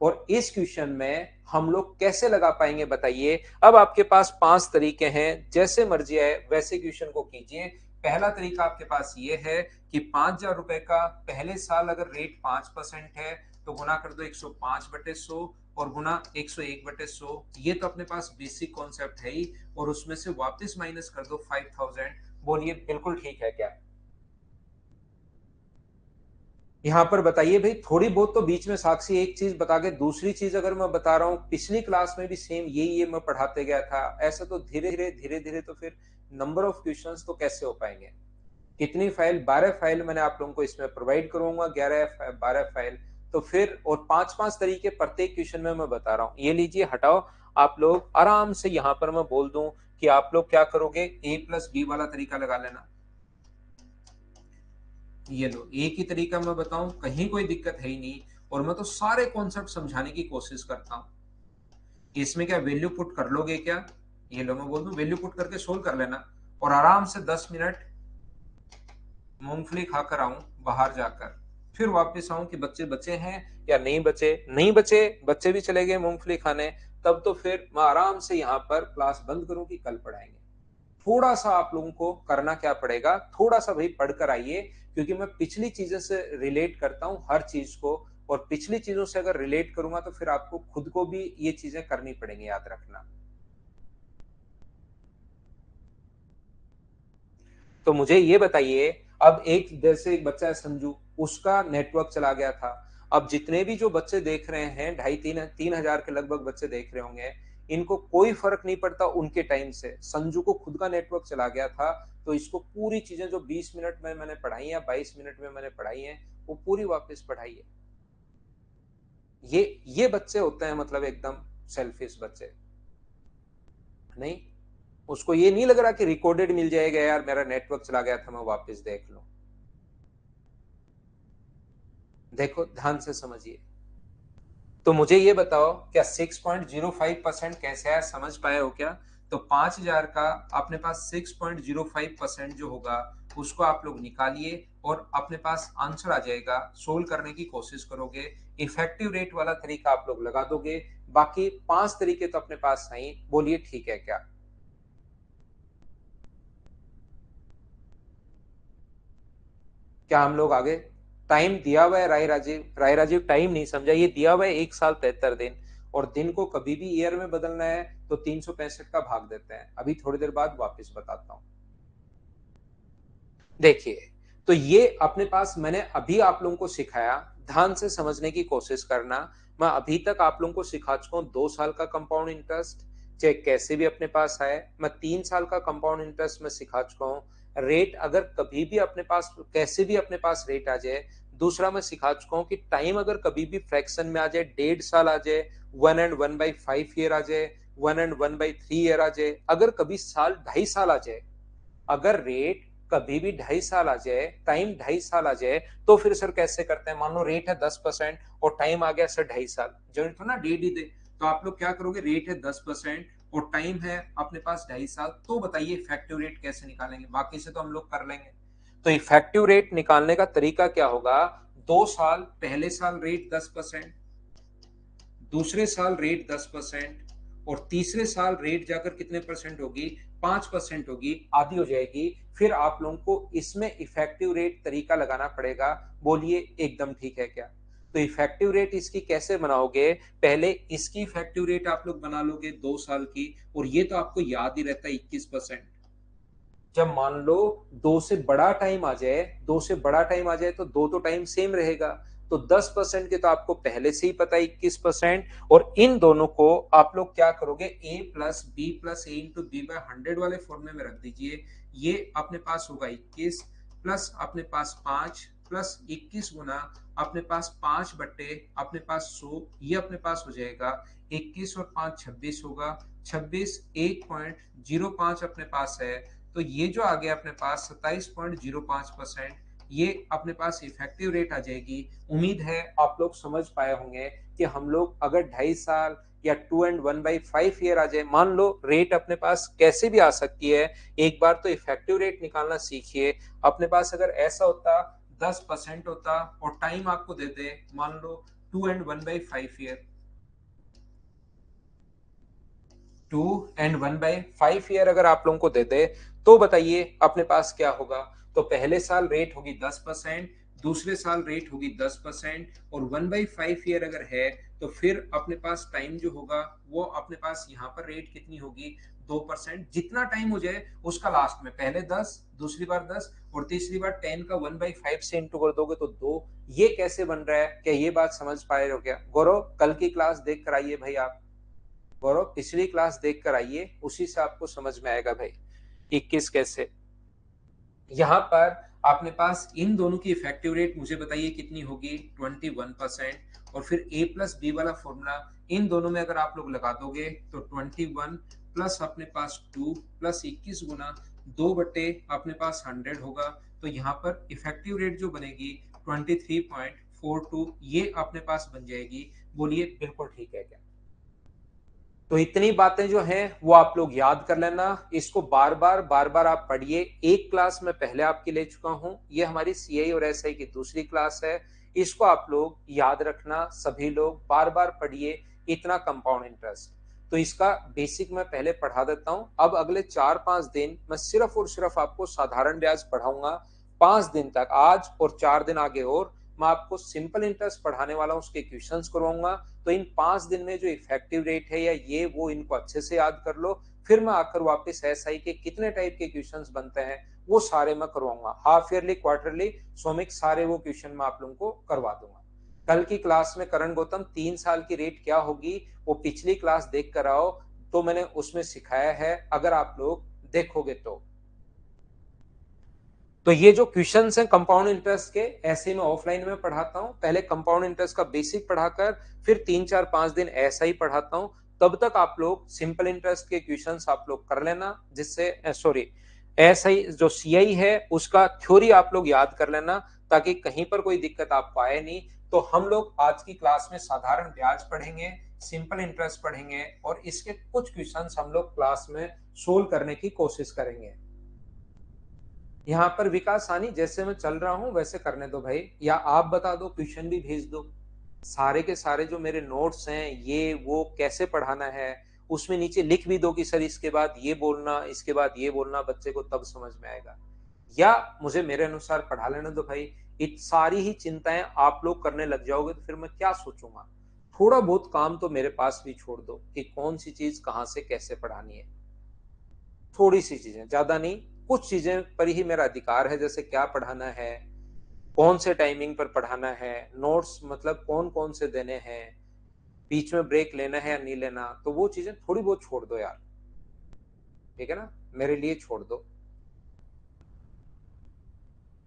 Speaker 1: और इस क्वेश्चन में हम लोग कैसे लगा पाएंगे बताइए? अब आपके पास 5 तरीके हैं, जैसे मर्जी आए वैसे क्वेश्चन को कीजिए। पहला तरीका आपके पास ये है कि 5,000 रुपए का पहले साल अगर रेट 5% है, तो गुना कर दो 105/100, और गुना 101/100। ये तो अपने पास बेसिक कॉन्सेप्ट है ही, और उसमें से वापस माइनस कर दो 5,000। बोलिए बिल्कुल ठीक है क्या? यहाँ पर बताइए भाई, थोड़ी बहुत तो बीच में साक्षी एक चीज बता के दूसरी चीज अगर मैं बता रहा हूँ, पिछली क्लास में भी सेम यही ये मैं पढ़ाते गया था, ऐसा तो धीरे धीरे तो फिर नंबर ऑफ क्वेश्चंस तो कैसे हो पाएंगे। कितनी फाइल, 12 फाइल मैंने आप लोगों को इसमें प्रोवाइड करूंगा, 11 12 फाइल, तो फिर और 5 5 तरीके प्रत्येक क्वेश्चन में मैं बता रहा हूँ। ये लीजिए, हटाओ, आप लोग आराम से यहाँ पर मैं बोल दूं कि आप लोग क्या करोगे, ए प्लस बी वाला तरीका लगा लेना। ये लो, एक ही तरीका मैं बताऊं, कहीं कोई दिक्कत है ही नहीं, और मैं तो सारे कॉन्सेप्ट समझाने की कोशिश करता हूं। इसमें क्या वैल्यू पुट कर लोगे क्या, ये लो मैं बोल दूं, वैल्यू पुट करके सोल्व कर लेना, और आराम से 10 मिनट मूंगफली खाकर आऊं बाहर जाकर, फिर वापस आऊं कि बच्चे बचे हैं या नहीं बचे, नहीं बचे, बच्चे भी चले गए मूंगफली खाने, तब तो फिर मैं आराम से यहाँ पर क्लास बंद करूं कि कल पढ़ाएंगे। थोड़ा सा आप लोगों को करना क्या पड़ेगा, थोड़ा सा भाई पढ़कर आइए, क्योंकि मैं पिछली चीजों से रिलेट करता हूं हर चीज को, और पिछली चीजों से अगर रिलेट करूंगा तो फिर आपको खुद को भी ये चीजें करनी पड़ेंगी, याद रखना। तो मुझे ये बताइए, अब एक जैसे एक बच्चा है संजू, उसका नेटवर्क चला गया था। अब जितने भी जो बच्चे देख रहे हैं, 2,500 3,000 के लगभग बच्चे देख रहे होंगे, इनको कोई फर्क नहीं पड़ता उनके टाइम से, संजू को खुद का नेटवर्क चला गया था, तो इसको पूरी चीजें जो 20 मिनट में मैंने पढ़ाई है, 22 मिनट में मैंने पढ़ाई है, वो पूरी वापस पढ़ाई है। ये बच्चे होते हैं मतलब एकदम सेल्फिश बच्चे, नहीं, उसको ये नहीं लग रहा कि रिकॉर्डेड मिल जाएगा, यार मेरा नेटवर्क चला गया था मैं वापस देख लूं। देखो ध्यान से समझिए, तो मुझे ये बताओ, क्या 6.05% कैसे आया, समझ पाए हो क्या। तो 5,000 का अपने पास 6.05% जो होगा, उसको आप लोग निकालिए और अपने पास आंसर आ जाएगा, सोल्व करने की कोशिश करोगे, इफेक्टिव रेट वाला तरीका आप लोग लगा दोगे, बाकी 5 तरीके तो अपने पास नहीं, बोलिए ठीक है क्या। क्या हम लोग आगे, टाइम दिया हुआ है राय राजीव टाइम नहीं समझा, ये दिया हुआ है 1 साल 73 दिन, और दिन को कभी भी ईयर में बदलना है तो 365 का भाग देते हैं, अभी थोड़ी देर बाद वापस बताता हूँ। देखिए, तो ये अपने पास मैंने अभी आप लोगों को सिखाया, ध्यान से समझने की कोशिश करना। मैं अभी तक आप लोगों को सिखा चुका हूँ 2 साल का कंपाउंड इंटरेस्ट, चाहे कैसे भी अपने पास आए, मैं 3 साल का कंपाउंड इंटरेस्ट में सिखा चुका हूँ। रेट अगर कभी भी अपने पास कैसे भी अपने पास रेट आ जाए, दूसरा मैं सिखा चुका हूँ कि टाइम अगर कभी भी फ्रैक्शन में आ जाए, 1.5 साल आ जाए, 1 and 1/5 ईयर आ जाए, 1 and 1/3 ईयर आ जाए, अगर कभी साल 2.5 साल आ जाए, अगर रेट कभी भी 2.5 साल आ जाए, टाइम 2.5 साल आ जाए, तो फिर सर कैसे करते हैं, मान लो रेट है 10% और टाइम आ गया सर 2.5 साल, जरूरी तो ना डेढ़ ही दे, तो आप लोग क्या करोगे, रेट है 10% और टाइम है अपने पास 2.5 साल, तो बताइए इफेक्टिव रेट कैसे निकालेंगे, बाकी से तो हम लोग कर लेंगे। तो इफेक्टिव रेट निकालने का तरीका क्या होगा, 2 साल, पहले साल रेट 10%, दूसरे साल रेट 10%, और तीसरे साल रेट जाकर कितने परसेंट होगी, 5% होगी, आधी हो जाएगी, फिर आप लोगों को इसमें इफेक्टिव रेट तरीका लगाना पड़ेगा, बोलिए एकदम ठीक है क्या। तो इफेक्टिव रेट इसकी कैसे बनाओगे, पहले इसकी इफेक्टिव रेट आप लोग बना लोगे 2 साल की, और ये तो आपको याद ही रहता है 21%। जब मान लो दो से बड़ा टाइम आ जाए, दो से बड़ा टाइम आ जाए तो दो तो टाइम सेम रहेगा, तो 10% के तो आपको पहले से ही पता है 21%, और इन दोनों को आप लोग क्या करोगे, ए प्लस बी प्लस ए इंटू बी बाय 100 वाले फॉर्मूले में रख दीजिए। ये अपने पास होगा 21 प्लस अपने पास 5 प्लस 21 गुना अपने पास 5/, अपने पास 100, ये अपने पास हो जाएगा 21 और 5 26 होगा, 26 1.05 अपने पास है, तो ये जो आ गया अपने पास 27.05%, ये अपने पास इफेक्टिव रेट आ जाएगी। उम्मीद है आप लोग समझ पाए होंगे कि हम लोग अगर 2.5 साल या 2 and 1/5 ईयर आ जाए, मान लो रेट अपने पास कैसे भी आ सकती है, एक बार तो इफेक्टिव रेट निकालना सीखिए। अपने पास अगर ऐसा होता 10% होता और टाइम आपको दे दे मान लो 2 and 1/5 ईयर, 2 and 1/5 ईयर अगर आप लोगों को दे दे, तो बताइए अपने पास क्या होगा। तो पहले साल रेट होगी 10%, दूसरे साल रेट होगी 10%, और 1/5 ईयर अगर है तो फिर अपने पास टाइम जो होगा वो अपने पास यहाँ पर रेट कितनी होगी, 2%, जितना टाइम हो जाए उसका लास्ट में, पहले 10, दूसरी बार 10 और तीसरी बार 10 का 1/5 से इंटू कर दोगे तो 2। ये कैसे बन रहा है, क्या ये बात समझ पा रहे हो क्या? गौरव कल की क्लास देख कर आइए भाई आप, गौरव पिछली क्लास देख कर आइए, उसी से आपको समझ में आएगा भाई 21 कैसे। यहाँ पर आपने पास इन दोनों की इफेक्टिव रेट मुझे बताइए कितनी होगी, 21%। और फिर a प्लस बी वाला फॉर्मूला इन दोनों में अगर आप लोग लगा दोगे तो 21 प्लस अपने पास 2 प्लस 21 गुना 2 बटे अपने पास 100 होगा। तो यहाँ पर इफेक्टिव रेट जो बनेगी 23.42, ये अपने पास बन जाएगी। बोलिए बिल्कुल ठीक है क्या? तो इतनी बातें जो हैं वो आप लोग याद कर लेना, इसको बार बार आप पढ़िए। एक क्लास में पहले आपकी ले चुका हूं, ये हमारी सीआई और एसआई की दूसरी क्लास है। इसको आप लोग याद रखना, सभी लोग बार बार पढ़िए। इतना कंपाउंड इंटरेस्ट तो इसका बेसिक मैं पहले पढ़ा देता हूं। अब अगले 4-5 दिन मैं सिर्फ और सिर्फ आपको साधारण ब्याज पढ़ाऊंगा। 5 दिन तक, आज और 4 दिन आगे और मैं आपको सिंपल इंटरेस्ट पढ़ाने वाला हूं, उसके क्वेश्चंस करवाऊंगा। तो इन 5 दिन में जो इफेक्टिव रेट है या ये वो, इनको अच्छे से याद कर लो। फिर मैं आकर वापस एसआई के कितने टाइप के क्वेश्चंस बनते हैं वो सारे मैं करवाऊंगा, हाफ ईयरली, क्वार्टरली, सोमिक, सारे वो क्वेश्चन मैं आप लोगों को करवा दूंगा। कल की क्लास में करण गौतम 3 साल की रेट क्या होगी वो पिछली क्लास देख कर आओ, तो मैंने उसमें सिखाया है, अगर आप लोग देखोगे तो ये जो क्वेश्चंस हैं कंपाउंड इंटरेस्ट के, ऐसे मैं ऑफलाइन में पढ़ाता हूं। पहले कंपाउंड इंटरेस्ट का बेसिक पढ़ाकर फिर 3-4-5 दिन ऐसा ही पढ़ाता हूं। तब तक आप लोग सिंपल इंटरेस्ट के क्वेश्चंस आप लोग कर लेना, जिससे सॉरी ऐसा ही जो सीआई है उसका थ्योरी आप लोग याद कर लेना, ताकि कहीं पर कोई दिक्कत आपको आए नहीं। तो हम लोग आज की क्लास में साधारण ब्याज पढ़ेंगे, सिंपल इंटरेस्ट पढ़ेंगे और इसके कुछ क्वेश्चंस हम लोग क्लास में सोल्व करने की कोशिश करेंगे। यहाँ पर विकास सानी, जैसे मैं चल रहा हूं वैसे करने दो भाई, या आप बता दो, क्वेश्चन भी भेज दो। सारे के सारे जो मेरे नोट्स हैं ये वो कैसे पढ़ाना है उसमें नीचे लिख भी दो कि सर इसके बाद ये बोलना, इसके बाद ये बोलना, बच्चे को तब समझ में आएगा। या मुझे मेरे अनुसार पढ़ा लेने दो भाई। इत सारी ही चिंताएं आप लोग करने लग जाओगे तो फिर मैं क्या सोचूंगा। थोड़ा बहुत काम तो मेरे पास भी छोड़ दो कि कौन सी चीज कहां से कैसे पढ़ानी है। थोड़ी सी चीजें, ज्यादा नहीं, कुछ चीजें पर ही मेरा अधिकार है, जैसे क्या पढ़ाना है, कौन से टाइमिंग पर पढ़ाना है, नोट्स मतलब कौन कौन से देने हैं, बीच में ब्रेक लेना है या नहीं लेना, तो वो चीजें थोड़ी बहुत छोड़ दो यार, ठीक है ना, मेरे लिए छोड़ दो।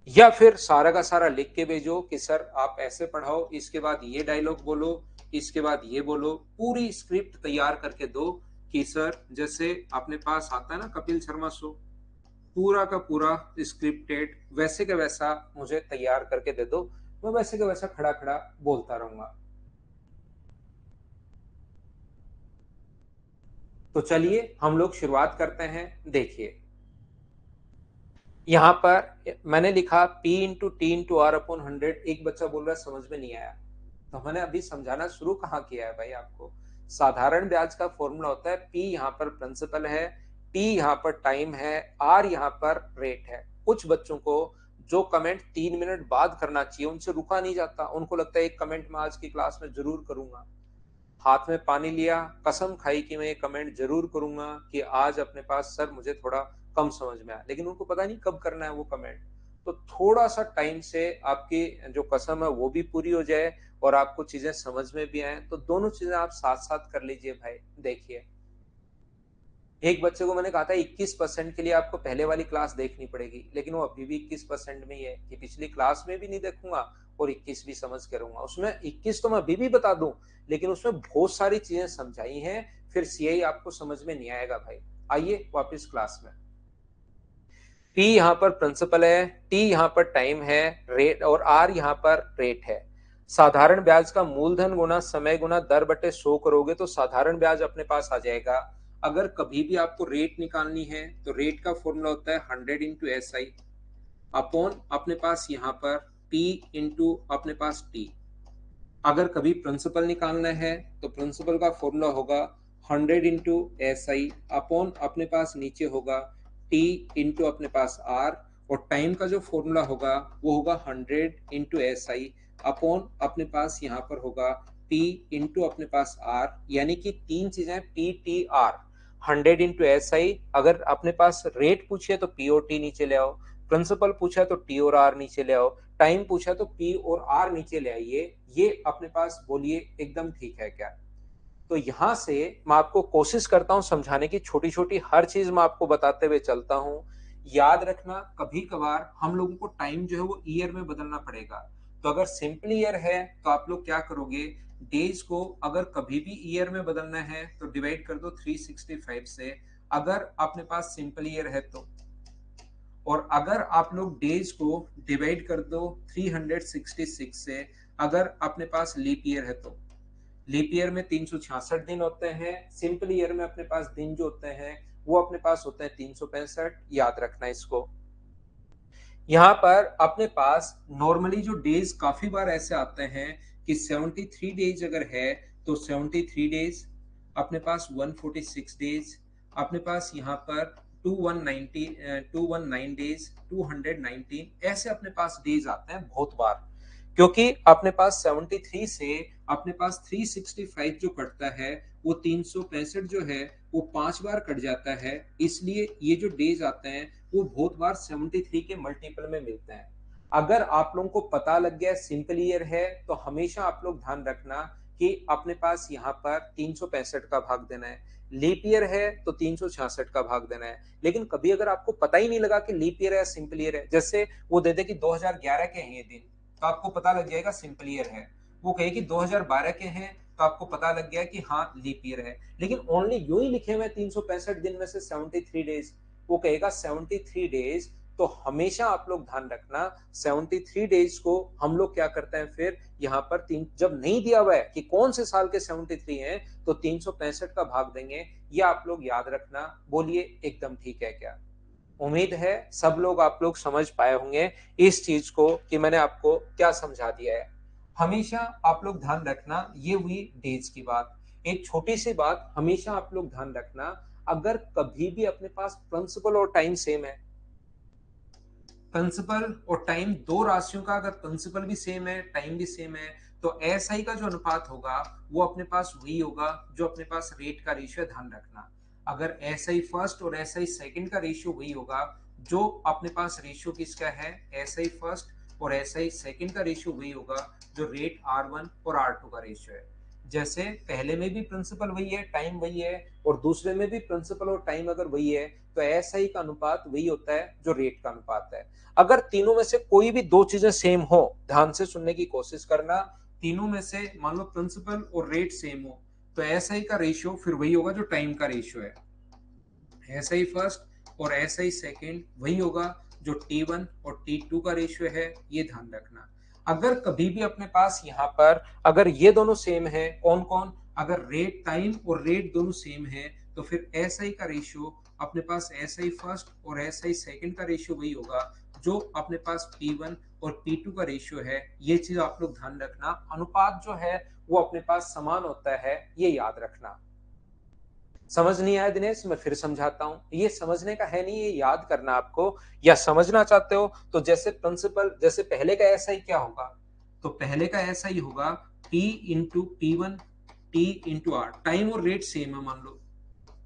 Speaker 1: या फिर सारा का सारा लिख के भेजो कि सर आप ऐसे पढ़ाओ, इसके बाद ये डायलॉग बोलो, इसके बाद ये बोलो, पूरी स्क्रिप्ट तैयार करके दो कि सर जैसे अपने पास आता है ना कपिल शर्मा शो, पूरा का पूरा स्क्रिप्टेड वैसे का वैसा मुझे तैयार करके दे दो, मैं वैसे का वैसा खड़ा खड़ा बोलता रहूंगा। तो चलिए हम लोग शुरुआत करते हैं। देखिए यहाँ पर मैंने लिखा P into T into R upon 100। एक बच्चा बोल रहा है समझ में नहीं आया, तो मैंने अभी समझाना शुरू कहाँ किया है भाई आपको। साधारण ब्याज का फॉर्मूला होता है P यहाँ पर प्रिंसिपल है, T यहाँ पर टाइम है, R यहाँ पर रेट है। कुछ बच्चों को जो कमेंट 3 मिनट बाद करना चाहिए उनसे रुका नहीं जाता, उनको लगता है एक कमेंट मैं आज की क्लास में जरूर करूंगा। हाथ में पानी लिया, कसम खाई कि मैं ये कमेंट जरूर करूंगा कि आज अपने पास सर मुझे थोड़ा कम समझ में आया, लेकिन उनको पता नहीं कब करना है वो कमेंट। तो थोड़ा सा टाइम से आपकी जो कसम है वो भी पूरी हो जाए और आपको चीजें समझ में भी आए, तो दोनों चीजें आप साथ साथ कर लीजिए भाई। देखिए एक बच्चे को मैंने कहा था 21% के लिए आपको पहले वाली क्लास देखनी पड़ेगी, लेकिन वो अभी भी 21% में ही है कि पिछली क्लास में भी नहीं देखूंगा और 21 भी समझ करूंगा। उसमें 21 तो मैं अभी भी बता दूं, लेकिन उसमें बहुत सारी चीजें समझाई हैं, फिर सीआई आपको समझ में नहीं आएगा भाई। आइए वापस क्लास में। P यहाँ पर प्रिंसिपल है, T यहाँ पर टाइम है, रेट और R यहाँ पर रेट है। साधारण ब्याज का मूलधन गुना समय गुना दर बटे 100 करोगे तो साधारण ब्याज अपने पास आ जाएगा। अगर कभी भी आपको रेट निकालनी है तो रेट का फॉर्मूला होता है 100 इंटू एस आई अपॉन अपने पास यहाँ पर P इंटू अपने पास T। अगर कभी प्रिंसिपल निकालना है तो प्रिंसिपल का फॉर्मूला होगा 100 इंटू एस आई अपॉन अपने पास नीचे होगा टी इंटू अपने पास आर, और टाइम का जो फॉर्मूला होगा वो होगा 100 इंटू एस आई अपॉन अपने पास यहाँ पर होगा पी इंटू अपने पास आर, यानी कि तीन चीजें P T R. 100 into SI, अगर अपने पास रेट पूछे तो P और T नीचे ले आओ, प्रिंसिपल पूछा तो T और R नीचे ले आओ, टाइम पूछा तो P और R नीचे ले आइए। ये अपने पास बोलिए एकदम ठीक है क्या? तो यहां से मैं आपको कोशिश करता हूं समझाने की, छोटी छोटी हर चीज मैं आपको बताते हुए चलता हूं। याद रखना, कभी कभार हम लोगों को टाइम जो है वो ईयर में बदलना पड़ेगा। तो अगर सिंपल ईयर है तो आप लोग क्या करोगे, डेज को अगर कभी भी ईयर में बदलना है तो डिवाइड कर दो 365 से, अगर अपने पास सिंपल ईयर है तो। और अगर आप लोग डेज को डिवाइड कर दो 366 से, अगर अपने पास लीप ईयर है तो। लीप ईयर में 366 दिन होते हैं, सिंपल ईयर में अपने पास दिन जो होते हैं वो अपने पास होते हैं 365। याद रखना इसको। यहाँ पर अपने पास नॉर्मली जो डेज काफी बार ऐसे आते हैं कि 73 डेज अगर है तो 73 डेज, अपने पास 146 डेज, अपने पास यहाँ पर 219 डेज, 219 ऐसे अपने पास डेज आते हैं बहुत बार। क्योंकि अपने पास 73 से अपने पास 365 जो कटता है वो 365 जो है वो 5 बार कट जाता है, इसलिए ये जो डेज आते हैं वो बहुत बार 73 के मल्टीपल में मिलते हैं। अगर आप लोगों को पता लग गया सिंपल ईयर है तो हमेशा आप लोग ध्यान रखना कि अपने पास यहाँ पर 365 का भाग देना है, लीप ईयर है तो 366 का भाग देना है। लेकिन कभी अगर आपको पता ही नहीं लगा कि लीप ईयर है सिंपल ईयर है, जैसे वो दे दे कि 2011 के हैं ये दिन, तो आपको पता लग जाएगा सिंपल ईयर है। वो कहे कि 2012 के हैं तो आपको पता लग गया कि हाँ लीप ईयर है। लेकिन ओनली यूं ही लिखे हुए 365 दिन में से 73 डेज, वो कहेगा 73 डेज। तो हमेशा आप लोग ध्यान रखना 73 डेज को हम लोग क्या करते हैं, फिर यहाँ पर तीन जब नहीं दिया हुआ है कि कौन से साल के 73 हैं तो 365 का भाग देंगे। ये आप लोग याद रखना। बोलिए एकदम ठीक है क्या? उम्मीद है सब लोग आप लोग समझ पाए होंगे इस चीज को कि मैंने आपको क्या समझा दिया है। हमेशा आप लोग ध्यान रखना, ये हुई डेज की बात। एक छोटी सी बात हमेशा आप लोग ध्यान रखना, अगर कभी भी अपने पास प्रिंसिपल और टाइम सेम है, प्रिंसिपल और टाइम दो राशियों का अगर प्रिंसिपल भी सेम है टाइम भी सेम है तो एसआई का जो अनुपात होगा वो अपने पास वही होगा जो अपने पास रेट का रेशियो। ध्यान रखना, अगर एसआई फर्स्ट और एसआई सेकंड का रेशियो वही होगा जो अपने पास रेशियो किसका है, एसआई फर्स्ट और एसआई सेकंड का रेशियो वही होगा जो रेट R1 और R2 का रेशियो है। जैसे पहले में भी प्रिंसिपल वही है टाइम वही है और दूसरे में भी प्रिंसिपल और टाइम अगर वही है तो एसआई का अनुपात वही होता है जो रेट का अनुपात है। अगर तीनों में से कोई भी दो चीजें सेम हो, ध्यान से सुनने की कोशिश करना, तीनों में से मान लो प्रिंसिपल और रेट सेम हो तो एसआई का रेशियो फिर वही होगा जो टाइम का रेशियो है। एसआई फर्स्ट और एसआई सेकंड वही होगा जो T1 और T2 का रेशियो है। ये ध्यान रखना। अगर कभी भी अपने पास यहाँ पर अगर ये दोनों सेम है, कौन कौन, अगर रेट टाइम और रेट दोनों सेम है तो फिर एसआई का रेशियो अपने पास एसआई फर्स्ट और एसआई सेकंड का रेशियो वही होगा जो अपने पास P1 और P2 का रेशियो है। ये चीज आप लोग ध्यान रखना, अनुपात जो है वो अपने पास समान होता है, ये याद रखना। समझ नहीं आया दिनेश, मैं फिर समझाता हूं, ये समझने का है नहीं, ये याद करना आपको। या समझना चाहते हो तो जैसे प्रिंसिपल, जैसे पहले का ऐसा ही क्या होगा, तो पहले का ऐसा ही होगा T into P1 T into R, time और रेट सेम है मान लो।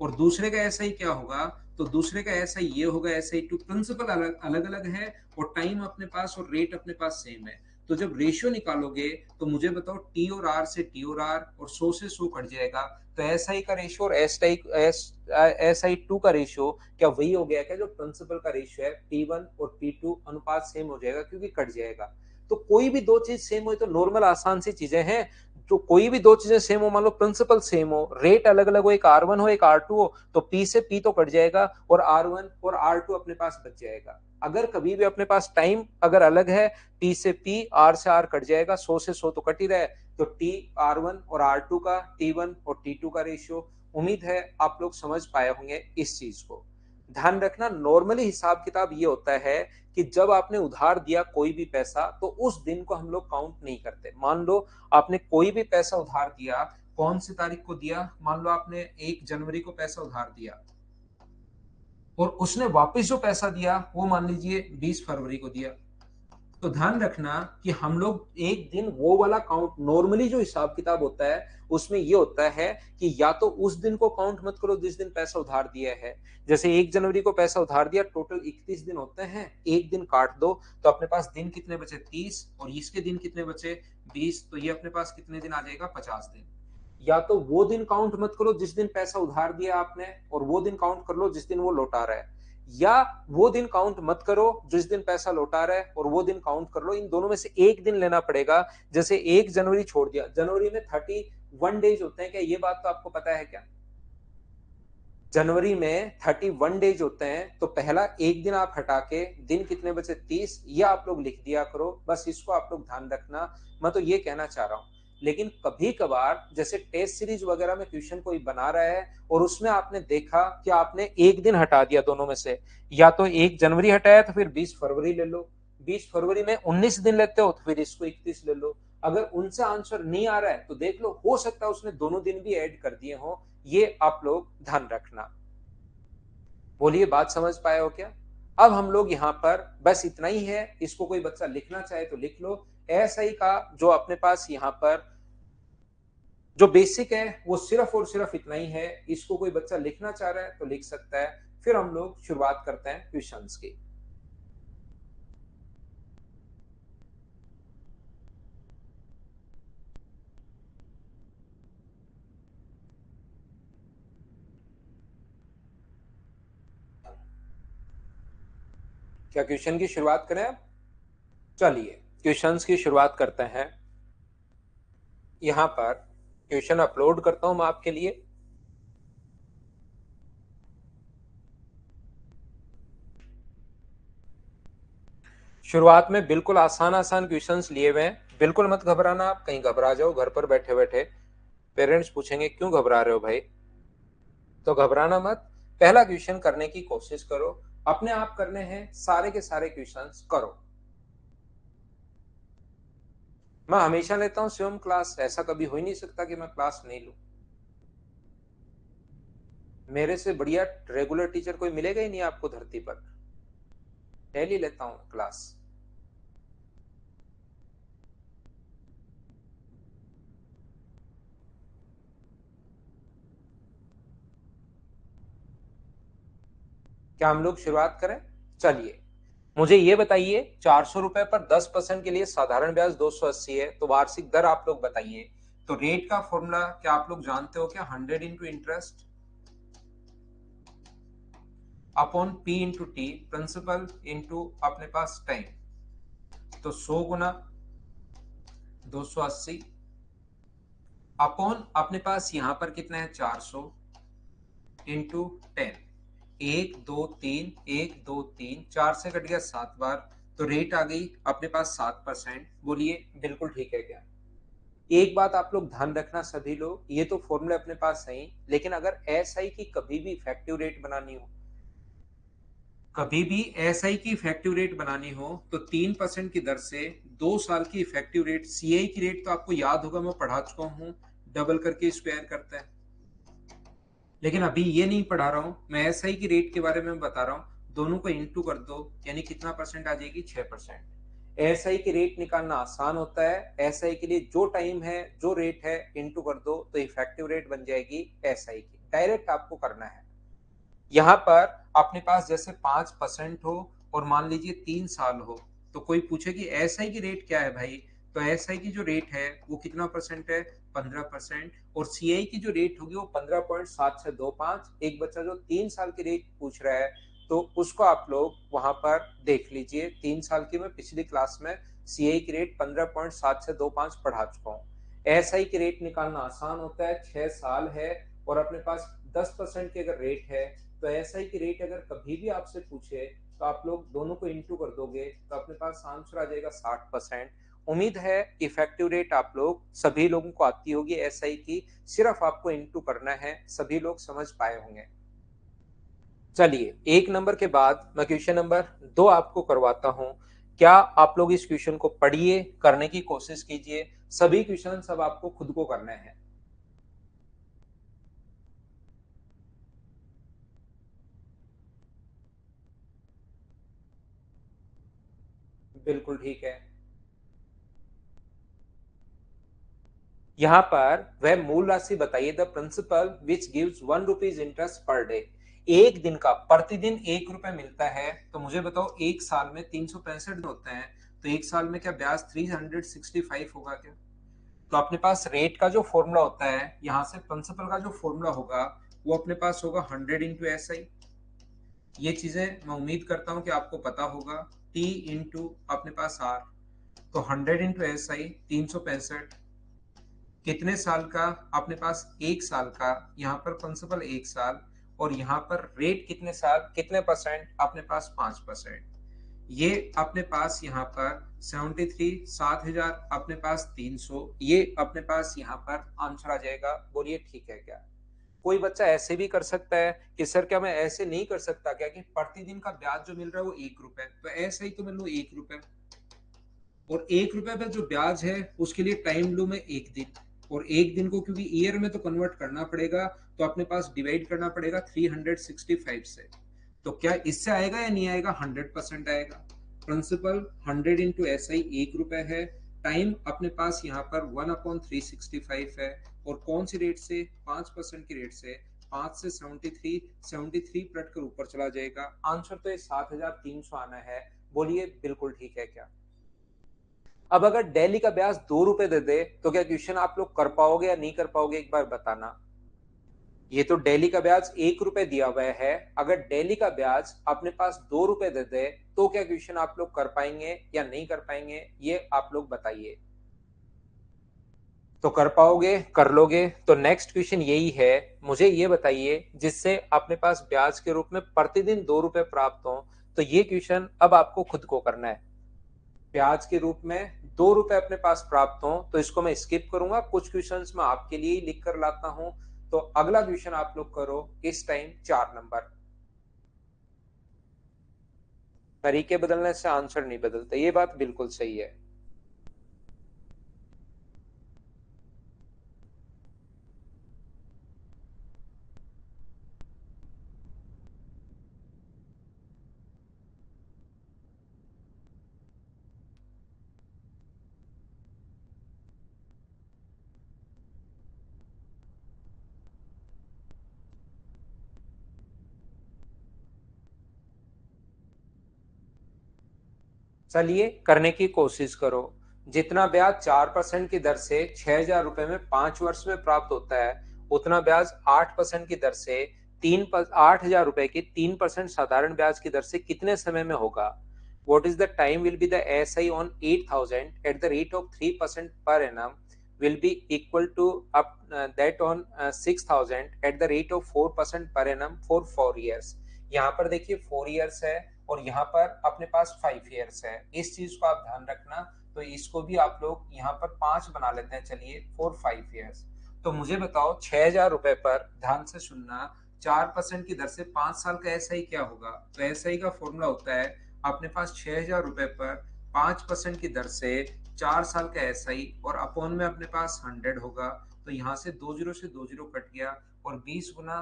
Speaker 1: और दूसरे का ऐसा ही क्या होगा, तो दूसरे का ऐसा ही ये होगा, ऐसा ही टू, प्रिंसिपल अलग अलग अलग है और टाइम अपने पास और रेट अपने पास सेम है। तो जब रेशियो निकालोगे तो मुझे बताओ टी और आर से टी और आर और 100 से 100 कट जाएगा, तो एस आई का रेशियो और एस आई टू का रेशियो क्या वही हो गया क्या जो प्रिंसिपल का रेशियो है, P1 और P2 अनुपात सेम हो जाएगा क्योंकि कट जाएगा। तो कोई भी दो चीज सेम हो तो नॉर्मल आसान सी चीजें हैं। जो कोई भी दो चीजें सेम हो, मान लो प्रिंसिपल सेम हो, रेट अलग अलग हो, एक R1 हो एक R2 हो, तो P से P तो कट जाएगा और R1 और R2 अपने पास बच जाएगा। अगर कभी भी अपने पास टाइम अगर अलग है, T से P R से R कट जाएगा, 100 से 100 तो कट ही रहा है, तो T R1 और R2 का, T1 और T2 का रेशियो। उम्मीद है आप लोग समझ पाए होंगे इस चीज को। ध्यान रखना, नॉर्मली हिसाब किताब ये होता है कि जब आपने उधार दिया कोई भी पैसा तो उस दिन को हम लोग काउंट नहीं करते। मान लो आपने कोई भी पैसा उधार दिया, कौन सी तारीख को दिया, मान लो आपने 1 जनवरी को पैसा उधार दिया और उसने वापस जो पैसा दिया वो मान लीजिए 20 फरवरी को दिया, तो ध्यान रखना कि हम लोग एक दिन वो वाला काउंट, नॉर्मली जो हिसाब किताब होता है उसमें ये होता है कि या तो उस दिन को काउंट मत करो जिस दिन पैसा उधार दिया है। जैसे 1 जनवरी को पैसा उधार दिया, टोटल 31 दिन होते हैं, एक दिन काट दो तो अपने पास दिन कितने बचे 30, और इसके दिन कितने बचे 20, तो ये अपने पास कितने दिन आ जाएगा 50 दिन। या तो वो दिन काउंट मत करो जिस दिन पैसा उधार दिया आपने, और वो दिन काउंट कर लो जिस दिन वो लौटा रहा है, या वो दिन काउंट मत करो जिस दिन पैसा लौटा रहा है और वो दिन काउंट कर लो, इन दोनों में से एक दिन लेना पड़ेगा। जैसे 1 जनवरी छोड़ दिया, जनवरी में 31 डेज होते हैं, क्या ये बात तो आपको पता है क्या? जनवरी में 31 डेज होते हैं, तो पहला एक दिन आप हटा के दिन कितने बचे 30, ये आप लोग लिख दिया करो, बस इसको आप लोग ध्यान रखना। मैं तो ये कहना चाह रहा हूं, लेकिन कभी कभार जैसे टेस्ट सीरीज वगैरह में क्वेश्चन कोई बना रहा है और उसमें आपने देखा कि आपने एक दिन हटा दिया दोनों में से, या तो 1 जनवरी हटाया तो फिर 20 फरवरी ले लो, 20 फरवरी में 19 दिन लेते हो तो फिर इसको 31 ले लो। अगर उनसे आंसर नहीं आ रहा है तो देख लो, हो सकता है उसने दोनों दिन भी ऐड कर दिए हो, ये आप लोग ध्यान रखना। बोलिए बात समझ पाए हो क्या? अब हम लोग यहाँ पर बस इतना ही है, इसको कोई बच्चा लिखना चाहे तो लिख लो। एसआई का जो अपने पास यहाँ पर जो बेसिक है वो सिर्फ और सिर्फ इतना ही है, इसको कोई बच्चा लिखना चाह रहा है तो लिख सकता है। फिर हम लोग शुरुआत करते हैं क्वेश्चंस की। क्या क्वेश्चन की शुरुआत करें अब? चलिए क्वेश्चंस की शुरुआत करते हैं। यहाँ पर क्वेश्चन अपलोड करता हूं मैं आपके लिए। शुरुआत में बिल्कुल आसान आसान क्वेश्चंस लिए हुए हैं, बिल्कुल मत घबराना, आप कहीं घबरा जाओ घर पर बैठे बैठे, पेरेंट्स पूछेंगे क्यों घबरा रहे हो भाई, तो घबराना मत। पहला क्वेश्चन करने की कोशिश करो, अपने आप करने हैं, सारे के सारे क्वेश्चंस करो। मैं हमेशा लेता हूं स्वयं क्लास, ऐसा कभी हो ही नहीं सकता कि मैं क्लास नहीं लूं। मेरे से बढ़िया रेगुलर टीचर कोई मिलेगा ही नहीं आपको धरती पर, डेली लेता हूं क्लास। क्या हम लोग शुरुआत करें? चलिए मुझे ये बताइए, 400 रुपए पर 10% के लिए साधारण ब्याज 280 है, तो वार्षिक दर आप लोग बताइए। तो रेट का फॉर्मूला क्या आप लोग जानते हो क्या? 100 into interest upon P into T, principal into अपने पास टाइम, तो 100 गुना 280 अपॉन अपने पास यहां पर कितना है 400 इंटू 10, 1 2 3 1 2 3, 4 से कट गया 7 बार, तो रेट आ गई अपने पास 7%। बोलिए बिल्कुल ठीक है क्या? एक बात आप लोग ध्यान रखना सभी लोग, ये तो फॉर्मूले अपने पास है ही, लेकिन अगर एसआई की कभी भी इफेक्टिव रेट बनानी हो, कभी भी एसआई की इफेक्टिव रेट बनानी हो तो 3% की दर से 2 साल की इफेक्टिव रेट, सीआई की रेट तो आपको याद होगा, मैं पढ़ा चुका हूं, डबल करके स्क्वायर करते हैं। लेकिन अभी ये नहीं पढ़ा रहा हूं, मैं एसआई की रेट के बारे में बता रहा हूं। दोनों को इंटू कर दो, यानी कितना परसेंट आ जाएगी 6%। एसआई की रेट निकालना आसान होता है, एसआई के लिए जो टाइम है जो रेट है इंटू कर दो तो इफेक्टिव रेट बन जाएगी एसआई की, डायरेक्ट आपको करना है। यहाँ पर अपने पास जैसे 5% हो और मान लीजिए 3 साल हो, तो कोई पूछे कि एसआई की रेट क्या है भाई, तो एसआई की जो रेट है वो कितना परसेंट है? 15%। और सीआई की जो रेट होगी वो 15.7625। एक बच्चा जो 3 साल की रेट पूछ रहा है तो उसको आप लोग वहां पर देख लीजिए, 3 साल की मैं पिछली क्लास में सीआई की रेट 15.7625 पढ़ा चुका हूँ। एसआई की रेट निकालना आसान होता है, 6 साल है और अपने पास 10% की अगर रेट है, तो एसआई की रेट अगर कभी भी आपसे पूछे तो आप लोग दोनों को इंटू कर दोगे तो अपने पास आंसर आ जाएगा 60%। उम्मीद है इफेक्टिव रेट आप लोग सभी लोगों को आती होगी एसआई की, सिर्फ आपको इंटू करना है, सभी लोग समझ पाए होंगे। चलिए 1 नंबर के बाद मैं क्वेश्चन नंबर 2 आपको करवाता हूं। क्या आप लोग इस क्वेश्चन को पढ़िए, करने की कोशिश कीजिए, सभी क्वेश्चन सब आपको खुद को करने हैं। बिल्कुल ठीक है। यहाँ पर वह मूल राशि बताइए, the principal which gives 1 rupees interest per day. एक दिन का प्रतिदिन 1 रुपए मिलता है, तो मुझे बताओ एक साल में 365 दिन होते हैं, तो एक साल में क्या ब्याज 365 होगा क्या? तो अपने पास रेट का जो फॉर्मूला होता है, यहाँ से प्रिंसिपल का जो फॉर्मूला होगा वो अपने पास होगा 100 × SI। ये चीजें मैं उम्मीद करता हूँ कि आपको पता होगा। T इंटू अपने पास R, तो 100 × SI 365, कितने साल का? अपने पास एक साल का। यहाँ पर प्रिंसिपल एक साल, और यहाँ पर रेट कितने साल, कितने परसेंट? अपने पास 5%। ये अपने पास यहाँ पर 73, 7,000, अपने पास 300, ये अपने पास यहाँ पर आंसर आ जाएगा। बोलिए ठीक है क्या? कोई बच्चा ऐसे भी कर सकता है कि सर क्या मैं ऐसे नहीं कर सकता क्या कि प्रतिदिन का ब्याज जो मिल रहा है वो 1 रुपए, तो ऐसे ही तो मैं लू 1 रुपए, और 1 रुपए पर जो ब्याज है उसके लिए टाइम लू मैं एक दिन, और एक दिन को क्योंकि ईयर में तो कन्वर्ट करना पड़ेगा, तो अपने पास डिवाइड करना पड़ेगा 365 से। तो क्या इससे आएगा या नहीं आएगा? 100% आएगा। प्रिंसिपल 100 × SI 1 रुपए है, टाइम अपने पास यहाँ पर 1/365 है, और कौन सी रेट से? 5% की रेट से। 5 से 73, 73 पलट कर ऊपर चला जाएगा। आंसर तो ये 7,300 आना है। बोलिए बिल्कुल ठीक है क्या? अब अगर डेली का ब्याज 2 रुपए दे दे तो क्या क्वेश्चन आप लोग कर पाओगे या नहीं कर पाओगे, एक बार बताना। ये तो डेली का ब्याज 1 रुपए दिया हुआ है, अगर डेली का ब्याज अपने पास 2 रुपए दे दे तो क्या क्वेश्चन आप लोग कर पाएंगे या नहीं कर पाएंगे, ये आप लोग बताइए। तो कर पाओगे, कर लोगे। तो नेक्स्ट क्वेश्चन यही है, मुझे ये बताइए जिससे अपने पास ब्याज के रूप में प्रतिदिन 2 रुपए प्राप्त हो। तो ये क्वेश्चन अब आपको खुद को करना है। ब्याज के रूप में 2 रुपए अपने पास प्राप्त हो, तो इसको मैं स्किप करूंगा, कुछ क्वेश्चंस मैं आपके लिए ही लिख कर लाता हूं। तो अगला क्वेश्चन आप लोग करो इस टाइम 4 नंबर। तरीके बदलने से आंसर नहीं बदलते, ये बात बिल्कुल सही है। चलिए करने की कोशिश करो। जितना ब्याज 4% की दर से 6,000 रुपए में 5 वर्ष में प्राप्त होता है, उतना ब्याज 8% की दर से 8,000 रुपए की 3% साधारण ब्याज की दर से कितने समय में होगा? What is the time will be the SI on 8,000 at the rate of 3% per annum will be equal to up that on 6,000 at the rate of 4% per annum for 4 years। यहाँ पर देखिए 4 years है, और यहाँ पर अपने पास 5 years है। इस चीज को आप ध्यान रखना। तो इसको भी आप लोग यहाँ पर 5 बना लेते हैं, चलिए 4 5 years। तो मुझे बताओ 6,000 रुपए पर, ध्यान से सुनना, 4% की दर से 5 साल का एसआई क्या होगा? तो एसआई का फॉर्मूला होता है अपने पास 6,000 रुपए पर 5% की दर से 4 साल का एसआई, और अपॉन में अपने पास 100 होगा। तो यहाँ से 2 जीरो से 2 जीरो कट गया, और 20 गुना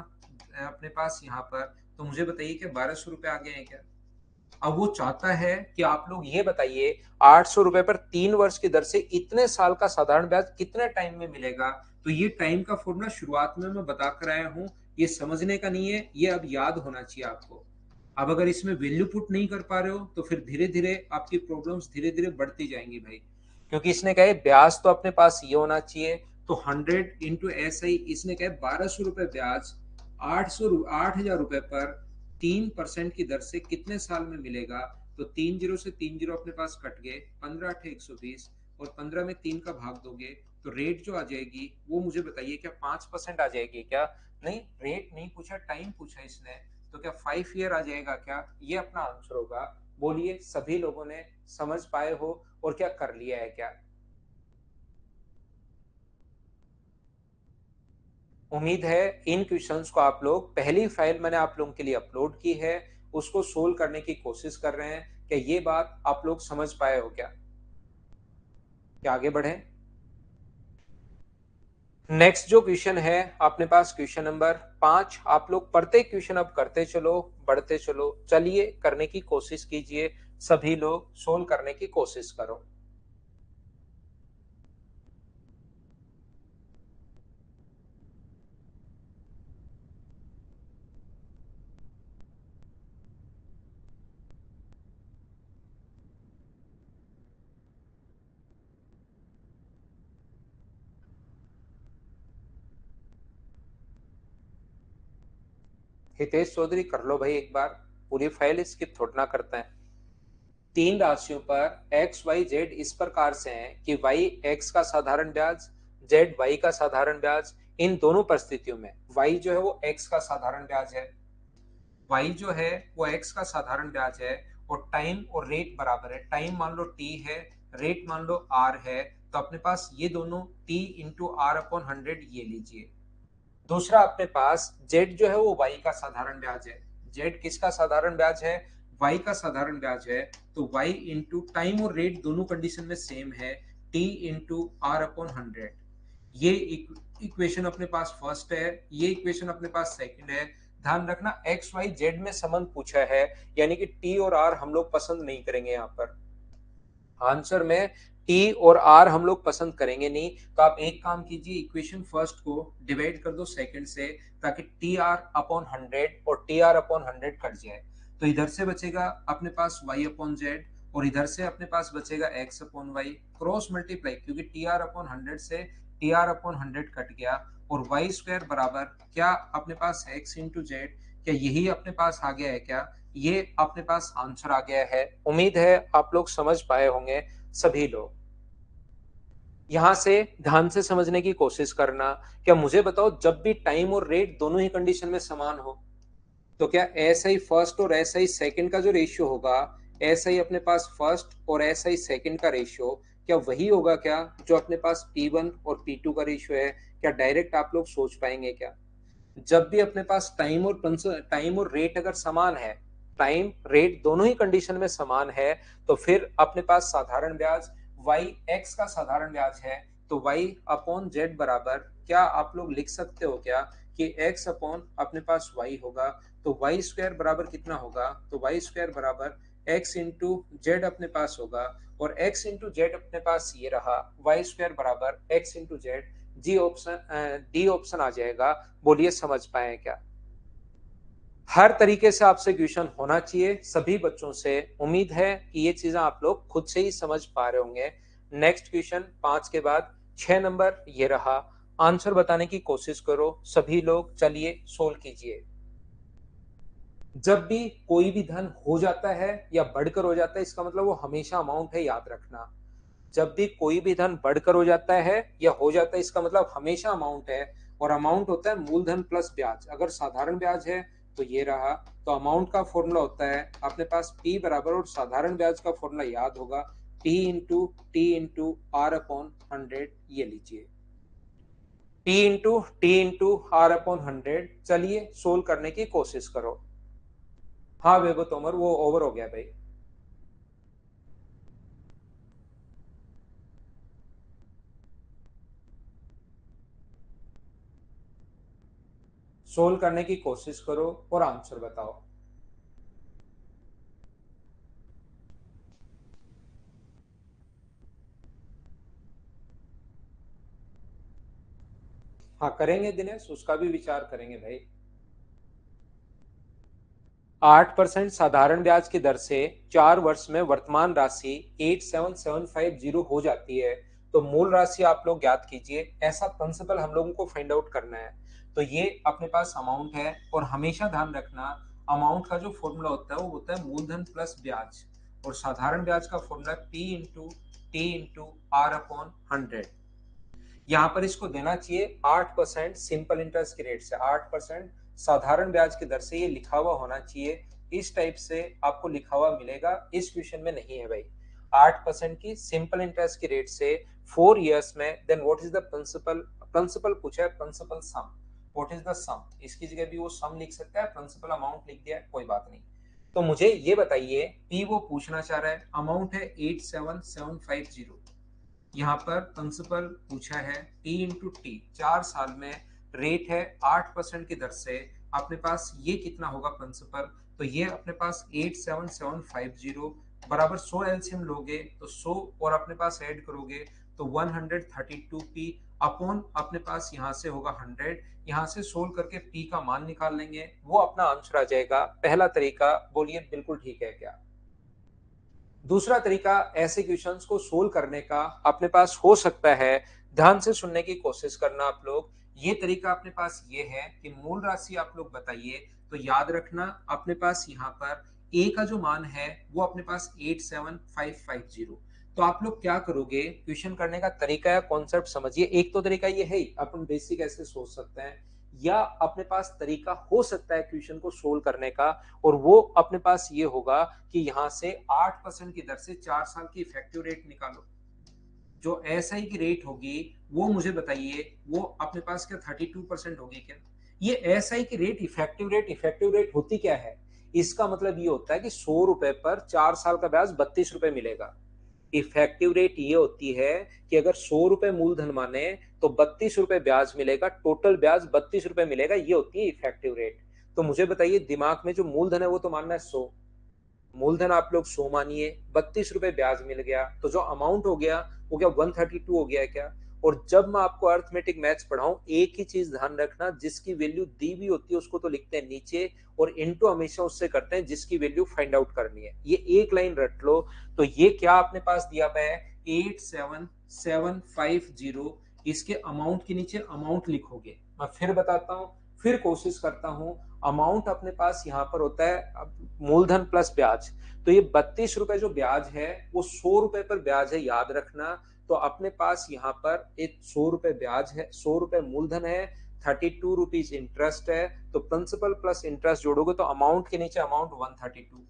Speaker 1: अपने पास यहाँ पर। तो मुझे बताइए कि 1,200 रुपए आ गए हैं क्या? अब वो चाहता है कि आप लोग ये बताइए 800 रुपए पर 3 वर्ष की दर से इतने साल का साधारण ब्याज कितने टाइम में मिलेगा। तो ये टाइम का फॉर्मूला शुरुआत में मैं बता कर आया हूं, ये समझने का नहीं है, ये अब याद होना चाहिए आपको। अब अगर इसमें वैल्यू पुट नहीं कर पा रहे हो तो फिर धीरे धीरे आपकी प्रॉब्लम्स धीरे धीरे बढ़ती जाएंगी भाई, क्योंकि इसने कहा ब्याज तो अपने पास ये होना चाहिए। तो 100 × SI, इसने कहा 1,200 रुपए ब्याज 8,000 रुपए पर 3% की दर से कितने साल में मिलेगा? तो 3 जीरो से 3 जीरो अपने पास कट गए, 15 × 8 = 120, और 15 में 3 का भाग दोगे तो रेट जो आ जाएगी वो मुझे बताइए, क्या 5% आ जाएगी क्या? नहीं, रेट नहीं पूछा, टाइम पूछा इसने। तो क्या 5 ईयर आ जाएगा क्या? ये अपना आंसर होगा। बोलिए सभी लोगों ने समझ पाए हो और क्या कर लिया है क्या? उम्मीद है इन क्वेश्चंस को आप लोग, पहली फाइल मैंने आप लोगों के लिए अपलोड की है, उसको सोल्व करने की कोशिश कर रहे हैं। क्या ये बात आप लोग समझ पाए हो क्या? क्या आगे बढ़े? नेक्स्ट जो क्वेश्चन है अपने पास क्वेश्चन नंबर 5। आप लोग प्रत्येक क्वेश्चन अब करते चलो, बढ़ते चलो, चलिए करने की कोशिश कीजिए। सभी लोग सोल्व करने की कोशिश करो। हितेश चौधरी कर लो भाई एक बार, पूरी फाइल स्किप थोड़ा ना करते हैं। तीन राशियों पर एक्स वाई जेड इस प्रकार से हैं कि वाई एक्स का साधारण ब्याज, जेड वाई का साधारण ब्याज। इन दोनों परिस्थितियों में वाई जो है वो एक्स का साधारण ब्याज है, वाई जो है वो एक्स का साधारण ब्याज है, और टाइम और रेट बराबर है। टाइम मान लो टी है, रेट मान लो आर है, तो अपने पास ये दोनों टी इंटू आर अपॉन 100 ये लीजिए। दूसरा अपने पास जेड जो है वो वाई का साधारण ब्याज है। जेड किसका साधारण ब्याज है? वाई का साधारण ब्याज है। तो वाई इंटू टाइम और रेट दोनों कंडीशन में सेम है, टी इंटू आर अपॉन 100। ये इक्वेशन अपने पास फर्स्ट है, ये इक्वेशन अपने पास सेकंड है। ध्यान रखना एक्स वाई जेड में संबंध पूछा है, यानी कि टी और आर हम लोग पसंद नहीं करेंगे यहाँ पर। आंसर में टी और आर हम लोग पसंद करेंगे नहीं, तो आप एक काम कीजिए, इक्वेशन फर्स्ट को डिवाइड कर दो सेकंड से, ताकि टी आर अपॉन 100 और टी आर अपॉन 100 कट जाए। तो इधर से बचेगा अपने पास वाई अपॉन जेड, और इधर से अपने पास बचेगा X upon Y. Cross multiply, क्योंकि टी आर अपॉन 100 से टी आर अपॉन 100 कट गया, और वाई स्क्वायर बराबर क्या अपने पास एक्स इंटू जेड। क्या यही अपने पास आ गया है क्या? ये अपने पास आंसर आ गया है। उम्मीद है आप लोग समझ पाए होंगे सभी लोग। यहां से ध्यान से समझने की कोशिश करना। क्या मुझे बताओ, जब भी टाइम और रेट दोनों ही कंडीशन में समान हो, तो क्या एस आई फर्स्ट और एस आई सेकेंड का जो रेशियो होगा, एस आई अपने पास फर्स्ट और एस आई सेकेंड का रेशियो, क्या वही होगा क्या जो अपने पास P1 और P2 का रेशियो है? क्या डायरेक्ट आप लोग सोच पाएंगे क्या? जब भी अपने पास टाइम और रेट अगर समान है, टाइम रेट दोनों ही कंडीशन में समान है, तो फिर अपने पास साधारण ब्याज वाई एक्स का साधारण ब्याज है, तो वाई अपॉन जेड बराबर क्या आप लोग लिख सकते हो क्या कि एक्स अपॉन अपने पास वाई होगा। तो वाई स्क्वायर बराबर कितना होगा? तो वाई स्क्वायर बराबर एक्स इंटू जेड अपने पास होगा, और एक्स इंटू जेड अपने पास ये रहा, वाई स्क्वायर बराबर एक्स इंटू जेड। जी ऑप्शन, डी ऑप्शन आ जाएगा। बोलिए समझ पाए क्या? हर तरीके से आपसे क्वेश्चन होना चाहिए सभी बच्चों से। उम्मीद है कि ये चीजें आप लोग खुद से ही समझ पा रहे होंगे। नेक्स्ट क्वेश्चन 5 के बाद 6 नंबर ये रहा। आंसर बताने की कोशिश करो सभी लोग, चलिए सोल्व कीजिए। जब भी कोई भी धन हो जाता है या बढ़कर हो जाता है, इसका मतलब वो हमेशा अमाउंट है, याद रखना। जब भी कोई भी धन बढ़कर हो जाता है या हो जाता है, इसका मतलब हमेशा अमाउंट है, और अमाउंट होता है मूलधन प्लस ब्याज। अगर साधारण ब्याज है तो ये रहा, तो अमाउंट का फॉर्मूला होता है अपने पास पी बराबर, और साधारण ब्याज का फॉर्मूला याद होगा टी इंटू आर अपॉन 100। ये लीजिए टी इंटू आर अपॉन 100। चलिए सोल्व करने की कोशिश करो। हाँ वैभव तोमर, वो ओवर हो गया भाई। सोल्व करने की कोशिश करो और आंसर बताओ। हाँ करेंगे दिनेश, उसका भी विचार करेंगे भाई। 8% साधारण ब्याज की दर से 4 वर्ष में वर्तमान राशि 87750 हो जाती है, तो मूल राशि आप लोग ज्ञात कीजिए। ऐसा प्रिंसिपल हम लोगों को फाइंड आउट करना है। तो ये अपने पास अमाउंट है, और हमेशा ध्यान रखना अमाउंट का जो फॉर्मूला होता है वो होता है मूलधन प्लस ब्याज, और साधारण ब्याज का formula P into R upon 100। यहाँ पर इसको देना चाहिए 8% सिंपल इंटरेस्ट की रेट से, 8% साधारण ब्याज की दर से ये लिखा हुआ होना चाहिए। इस टाइप से आपको लिखा हुआ मिलेगा, इस क्वेश्चन में नहीं है भाई। 8% की सिंपल इंटरेस्ट की रेट से 4 इयर्स में, then what is the principal. Principal पूछा है, principal sum, what is the sum. इसकी जगह भी वो सम लिख सकता है, प्रिंसिपल अमाउंट लिख दिया है, कोई बात नहीं। तो मुझे ये बताइए, पी वो पूछना चाह रहा है, अमाउंट है 87750, यहाँ पर प्रिंसिपल पूछा है T इंटू टी, 4 साल में रेट है 8% की दर से, अपने पास ये कितना होगा प्रिंसिपल। तो ये अपने पास 87750 बराबर 100 एलसीएम लोगे तो 100 और अपने पास ऐड करोगे तो 132p अपॉन अपने पास यहाँ से होगा 100, यहाँ से सोल्व करके p का मान निकाल लेंगे, वो अपना आंसर आ जाएगा। पहला तरीका बोलिए बिल्कुल ठीक है क्या? दूसरा तरीका ऐसे क्वेश्चंस को सोल्व करने का अपने पास हो सकता है, ध्यान से सुनने की कोशिश करना आप लोग। ये तरीका अपने पास ये है कि मूल राशि आप लोग बताइए, तो याद रखना अपने पास यहाँ पर a का जो मान है वो अपने पास 87550। तो आप लोग क्या करोगे, क्वेश्चन करने का तरीका या कॉन्सेप्ट समझिए। एक तो तरीका ये है ही, अपन बेसिक ऐसे सोच सकते हैं, या अपने पास तरीका हो सकता है क्वेश्चन को सोल्व करने का, और वो अपने पास ये होगा कि यहां से 8% की दर से 4 साल की इफेक्टिव रेट निकालो। जो एसआई की रेट होगी वो मुझे बताइए, वो अपने पास क्या 32% होगी क्या? ये एसआई की रेट इफेक्टिव रेट होती क्या है? इसका मतलब ये होता है कि 100 रुपए पर 4 साल का ब्याज 32 रुपए मिलेगा। इफेक्टिव रेट ये होती है कि अगर 100 रुपए मूलधन माने तो 32 रुपए ब्याज मिलेगा, टोटल ब्याज 32 रुपए मिलेगा, ये होती है इफेक्टिव रेट। तो मुझे बताइए दिमाग में जो मूलधन है वो तो मानना है 100, मूलधन आप लोग 100 मानिए, 32 रुपए ब्याज मिल गया, तो जो अमाउंट हो गया वो क्या 132 हो गया क्या? और जब मैं आपको अर्थमेटिक मैथ्स पढ़ाऊं, एक ही चीज ध्यान रखना, जिसकी वैल्यू दी हुई होती है उसको तो लिखते हैं नीचे, और इनटू हमेशा उससे करते हैं जिसकी वैल्यू फाइंड आउट करनी है। ये एक लाइन रट लो। तो ये क्या अपने पास दिया हुआ है 87750, इसके अमाउंट के नीचे अमाउंट लिखोगे। मैं फिर बताता हूं, फिर कोशिश करता हूं। अमाउंट अपने पास यहाँ पर होता है मूलधन प्लस ब्याज, तो ये 32 रुपए जो ब्याज है वो 100 रुपए पर ब्याज है, याद रखना। तो अपने पास यहाँ पर एक 100 रुपए ब्याज है, 100 रुपए मूलधन है, 32 रुपीज इंटरेस्ट है। तो प्रिंसिपल प्लस इंटरेस्ट जोड़ोगे तो अमाउंट के नीचे अमाउंट 132।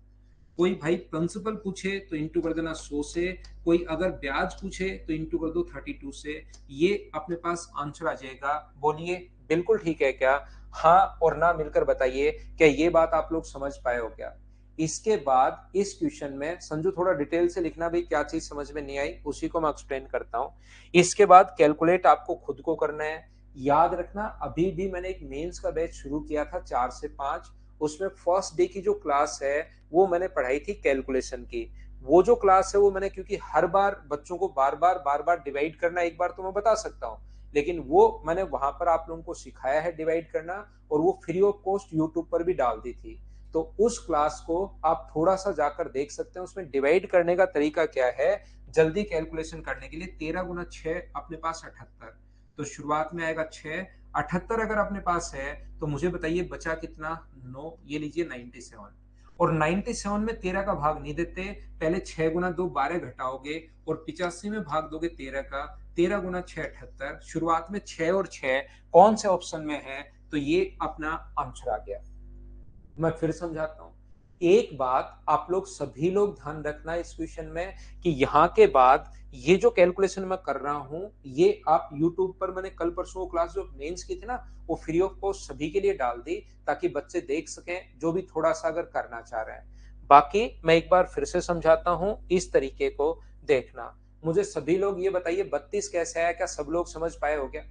Speaker 1: कोई भाई प्रिंसिपल पूछे तो इंटू कर देना 100 से, कोई अगर ब्याज पूछे तो इंटू कर दो 32 से, ये अपने पास आंसर आ जाएगा। बोलिए बिल्कुल ठीक है क्या? हाँ और ना मिलकर बताइए, क्या ये बात आप लोग समझ पाए हो क्या? इसके बाद इस क्वेश्चन में संजू थोड़ा डिटेल से लिखना भाई, क्या चीज समझ में नहीं आई उसी को मैं एक्सप्लेन करता हूँ। इसके बाद कैलकुलेट आपको खुद को करना है। याद रखना अभी भी मैंने एक मेंस का बैच शुरू किया था 4 से 5, उसमें फर्स्ट डे की जो क्लास है वो मैंने पढ़ाई थी कैलकुलेशन की। वो जो क्लास है वो मैंने, क्योंकि हर बार बच्चों को बार बार डिवाइड करना एक बार तो मैं बता सकता हूँ, लेकिन वो मैंने वहां पर आप लोगों को सिखाया है डिवाइड करना, और वो फ्री ऑफ कॉस्ट यूट्यूब पर भी डाल दी थी। तो उस क्लास को आप थोड़ा सा जाकर देख सकते हैं, उसमें डिवाइड करने का तरीका क्या है। जल्दी कैलकुलेशन करने के लिए 13 गुना 6 अपने पास 78, तो शुरुआत में आएगा 6, 78 अगर अपने पास है तो मुझे बताइए बचा कितना 9, ये लीजिए 97। और 97 में 13 का भाग नहीं देते, पहले 6 गुना 2 12 घटाओगे, और 85 में भाग दोगे 13 का, 13 गुना 6 78, शुरुआत में 6 और 6 कौन से ऑप्शन में है, तो ये अपना आंसर आ गया। मैं फिर समझाता हूं, एक बात आप लोग सभी लोग ध्यान रखना इस क्वेश्चन में, कि यहां के बाद ये जो कैलकुलेशन मैं कर रहा हूं, ये आप YouTube पर मैंने कल परसों क्लास जो मेंस की थी ना, वो फ्री ऑफ कॉस्ट सभी के लिए डाल दी, ताकि बच्चे देख सकें जो भी थोड़ा सा अगर करना चाह रहे हैं। बाकी मैं एक बार फिर से समझाता हूं, इस तरीके को देखना। मुझे सभी लोग ये बताइए 32 कैसे आया, क्या सब लोग समझ पाए हो क्या?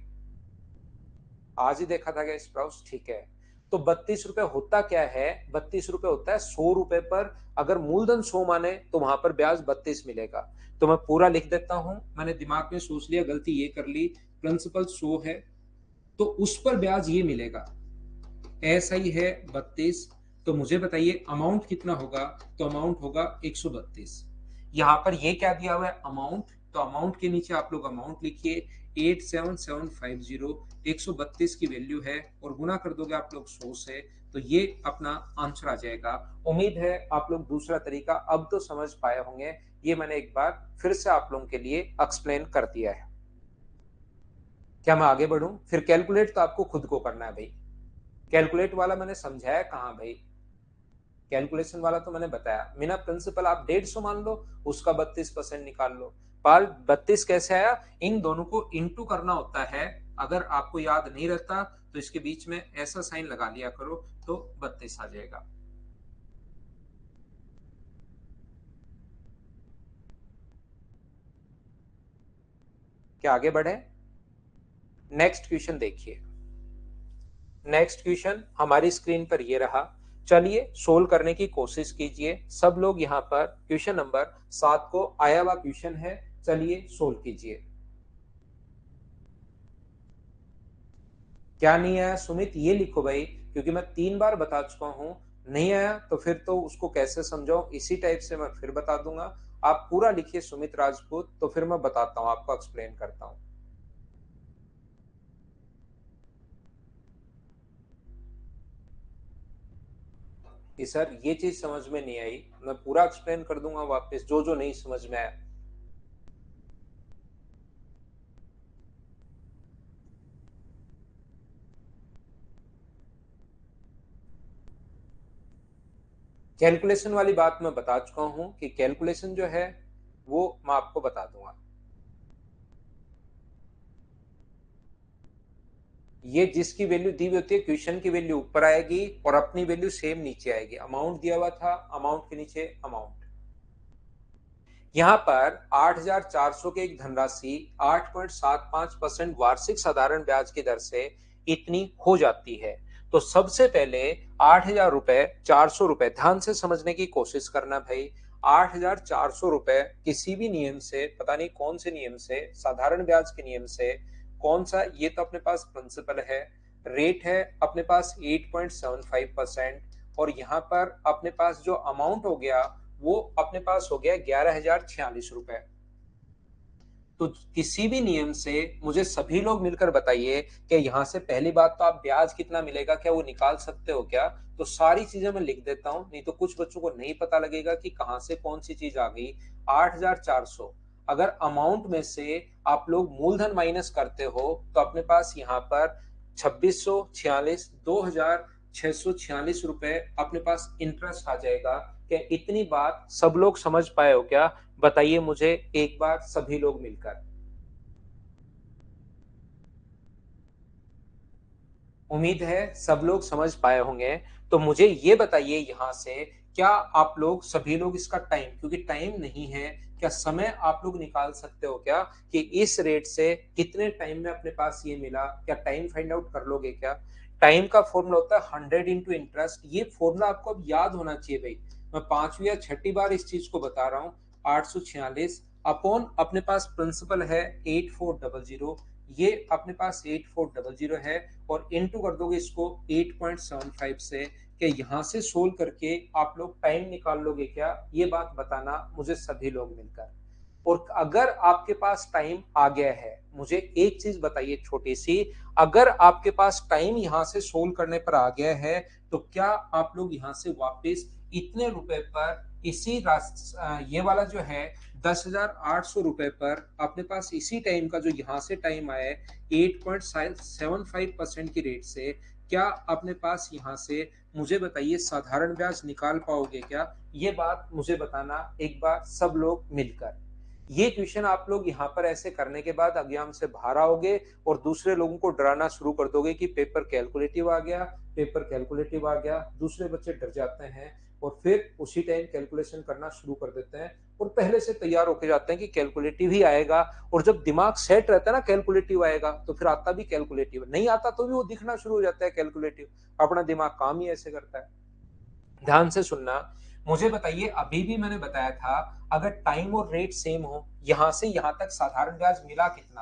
Speaker 1: आज ही देखा था क्या स्प्राउट्स? ठीक है। तो 32 रुपए होता क्या है, 32 रुपए होता है 100 रुपए पर, अगर मूलधन 100 माने तो वहां पर ब्याज 32 मिलेगा। तो मैं पूरा लिख देता हूं, मैंने दिमाग में सोच लिया, गलती ये कर ली, प्रिंसिपल 100 है तो उस पर ब्याज ये मिलेगा, ऐसा ही है 32। तो मुझे बताइए अमाउंट कितना होगा, तो अमाउंट होगा 132। यहां पर ये क्या दिया हुआ है अमाउंट, तो अमाउंट के नीचे आप लोग अमाउंट लिखिए 87750, 132 की वैल्यू है, और गुना कर दोगे आप लोग 100 से, तो ये अपना आंसर आ जाएगा। उम्मीद है आप लोग दूसरा तरीका अब तो समझ पाए होंगे, ये मैंने एक बार फिर से आप लोगों के लिए एक्सप्लेन कर दिया है। क्या मैं आगे बढ़ूं? फिर कैलकुलेट तो आपको खुद को करना है भाई। कैलकुलेट वाला मैंने समझाया कहाँ भाई? कैलकुलेशन वाला तो मैंने बताया, बिना प्रिंसिपल आप 150 मान लो, उसका 32% निकाल लो। पाल 32 कैसे आया? इन दोनों को इंटू करना होता है, अगर आपको याद नहीं रहता तो इसके बीच में ऐसा साइन लगा लिया करो, तो 32 आ जाएगा। क्या आगे बढ़े? नेक्स्ट क्वेश्चन देखिए। नेक्स्ट क्वेश्चन हमारी स्क्रीन पर ये रहा। चलिए सोल्व करने की कोशिश कीजिए। सब लोग यहाँ पर क्वेश्चन नंबर 7 को आया हुआ क्वेश्चन है, चलिए सोल्व कीजिए। क्या नहीं आया सुमित ये लिखो भाई, क्योंकि मैं 3 बार बता चुका हूं। नहीं आया तो फिर तो उसको कैसे समझाओ, इसी टाइप से मैं फिर बता दूंगा। आप पूरा लिखिए सुमित राजपूत, तो फिर मैं बताता हूं, आपको एक्सप्लेन करता हूं। कि सर ये चीज समझ में नहीं आई, मैं पूरा एक्सप्लेन कर दूंगा वापस, जो जो नहीं समझ में आया। कैलकुलेशन वाली बात मैं बता चुका हूं कि कैलकुलेशन जो है वो मैं आपको बता दूंगा। ये जिसकी वैल्यू दी हुई होती है, क्वेश्चन की वैल्यू ऊपर आएगी और अपनी वैल्यू सेम नीचे आएगी। अमाउंट दिया हुआ था, अमाउंट के नीचे अमाउंट। यहाँ पर 8,400 की एक धनराशि 8.75% वार्षिक साधारण ब्याज की दर से इतनी हो जाती है। तो सबसे पहले 8,000 रुपए, 400 रुपए, ध्यान से समझने की कोशिश करना भाई। 8,400 रुपए किसी भी नियम से, पता नहीं कौन से नियम से, साधारण ब्याज के नियम से, कौन सा, ये तो अपने पास प्रिंसिपल है, रेट है अपने पास 8.75%, और यहाँ पर अपने पास जो अमाउंट हो गया वो अपने पास हो गया 11,046 रुपए। तो किसी भी नियम से मुझे सभी लोग मिलकर बताइए कि यहां से पहली बात तो आप ब्याज कितना मिलेगा क्या वो निकाल सकते हो क्या? तो सारी चीजें मैं लिख देता हूं, नहीं तो कुछ बच्चों को नहीं पता लगेगा कि कहां से कौन सी चीज आ गई। 8,400, अगर अमाउंट में से आप लोग मूलधन माइनस करते हो तो अपने पास यहाँ पर 2,646, 2,646 रुपए अपने पास इंटरेस्ट आ जाएगा। क्या इतनी बात सब लोग समझ पाए हो क्या? बताइए मुझे एक बार सभी लोग मिलकर। उम्मीद है सब लोग समझ पाए होंगे। तो मुझे ये बताइए यहाँ से, क्या आप लोग सभी लोग इसका टाइम, क्योंकि टाइम नहीं है, क्या समय आप लोग निकाल सकते हो क्या कि इस रेट से कितने टाइम में अपने पास ये मिला? क्या टाइम फाइंड आउट कर लोगे क्या? टाइम का फॉर्मूला होता है 100 इंटू इंटरेस्ट। ये फॉर्मूला आपको अब याद होना चाहिए भाई। मैं पांचवी या छठी बार इस चीज को बता रहा हूँ। 846 अपॉन अपने पास प्रिंसिपल है 8400, ये अपने पास 8400 है, और इनटू कर दोगे इसको 8.75 से। कि यहां से सोल्व करके आप लोग टाइम निकाल लोगे क्या? ये बात बताना मुझे सभी लोग मिलकर। और अगर आपके पास टाइम आ गया है, मुझे एक चीज बताइए छोटी सी, अगर आपके पास टाइम यहां से सोल्व करने पर आ गया है, तो क्या आप लोग यहां से वापस इतने रुपए पर, इसी ये वाला जो है 10,800 रुपए पर अपने पास इसी टाइम का जो यहां से टाइम आया है 8.75% की रेट से, क्या अपने पास यहां से, मुझे बताइए, साधारण ब्याज निकाल पाओगे क्या? ये बात मुझे बताना एक बार सब लोग मिलकर। ये क्वेश्चन आप लोग यहाँ पर ऐसे करने के बाद एग्जाम से बाहर आओगे और दूसरे लोगों को डराना शुरू कर दोगे कि पेपर कैलकुलेटिव आ गया, पेपर कैलकुलेटिव आ गया। दूसरे बच्चे डर जाते हैं और फिर उसी टाइम कैलकुलेशन करना शुरू कर देते हैं, और पहले से तैयार होके जाते हैं कि कैलकुलेटिव ही आएगा। और जब दिमाग सेट रहता है ना कैलकुलेटिव आएगा, तो फिर आता भी कैलकुलेटिव, नहीं आता तो भी वो दिखना शुरू हो जाता है कैलकुलेटिव। अपना दिमाग काम ही ऐसे करता है। ध्यान से सुनना, मुझे बताइए, अभी भी मैंने बताया था, अगर टाइम और रेट सेम हो, यहां से यहां तक साधारण ब्याज मिला कितना?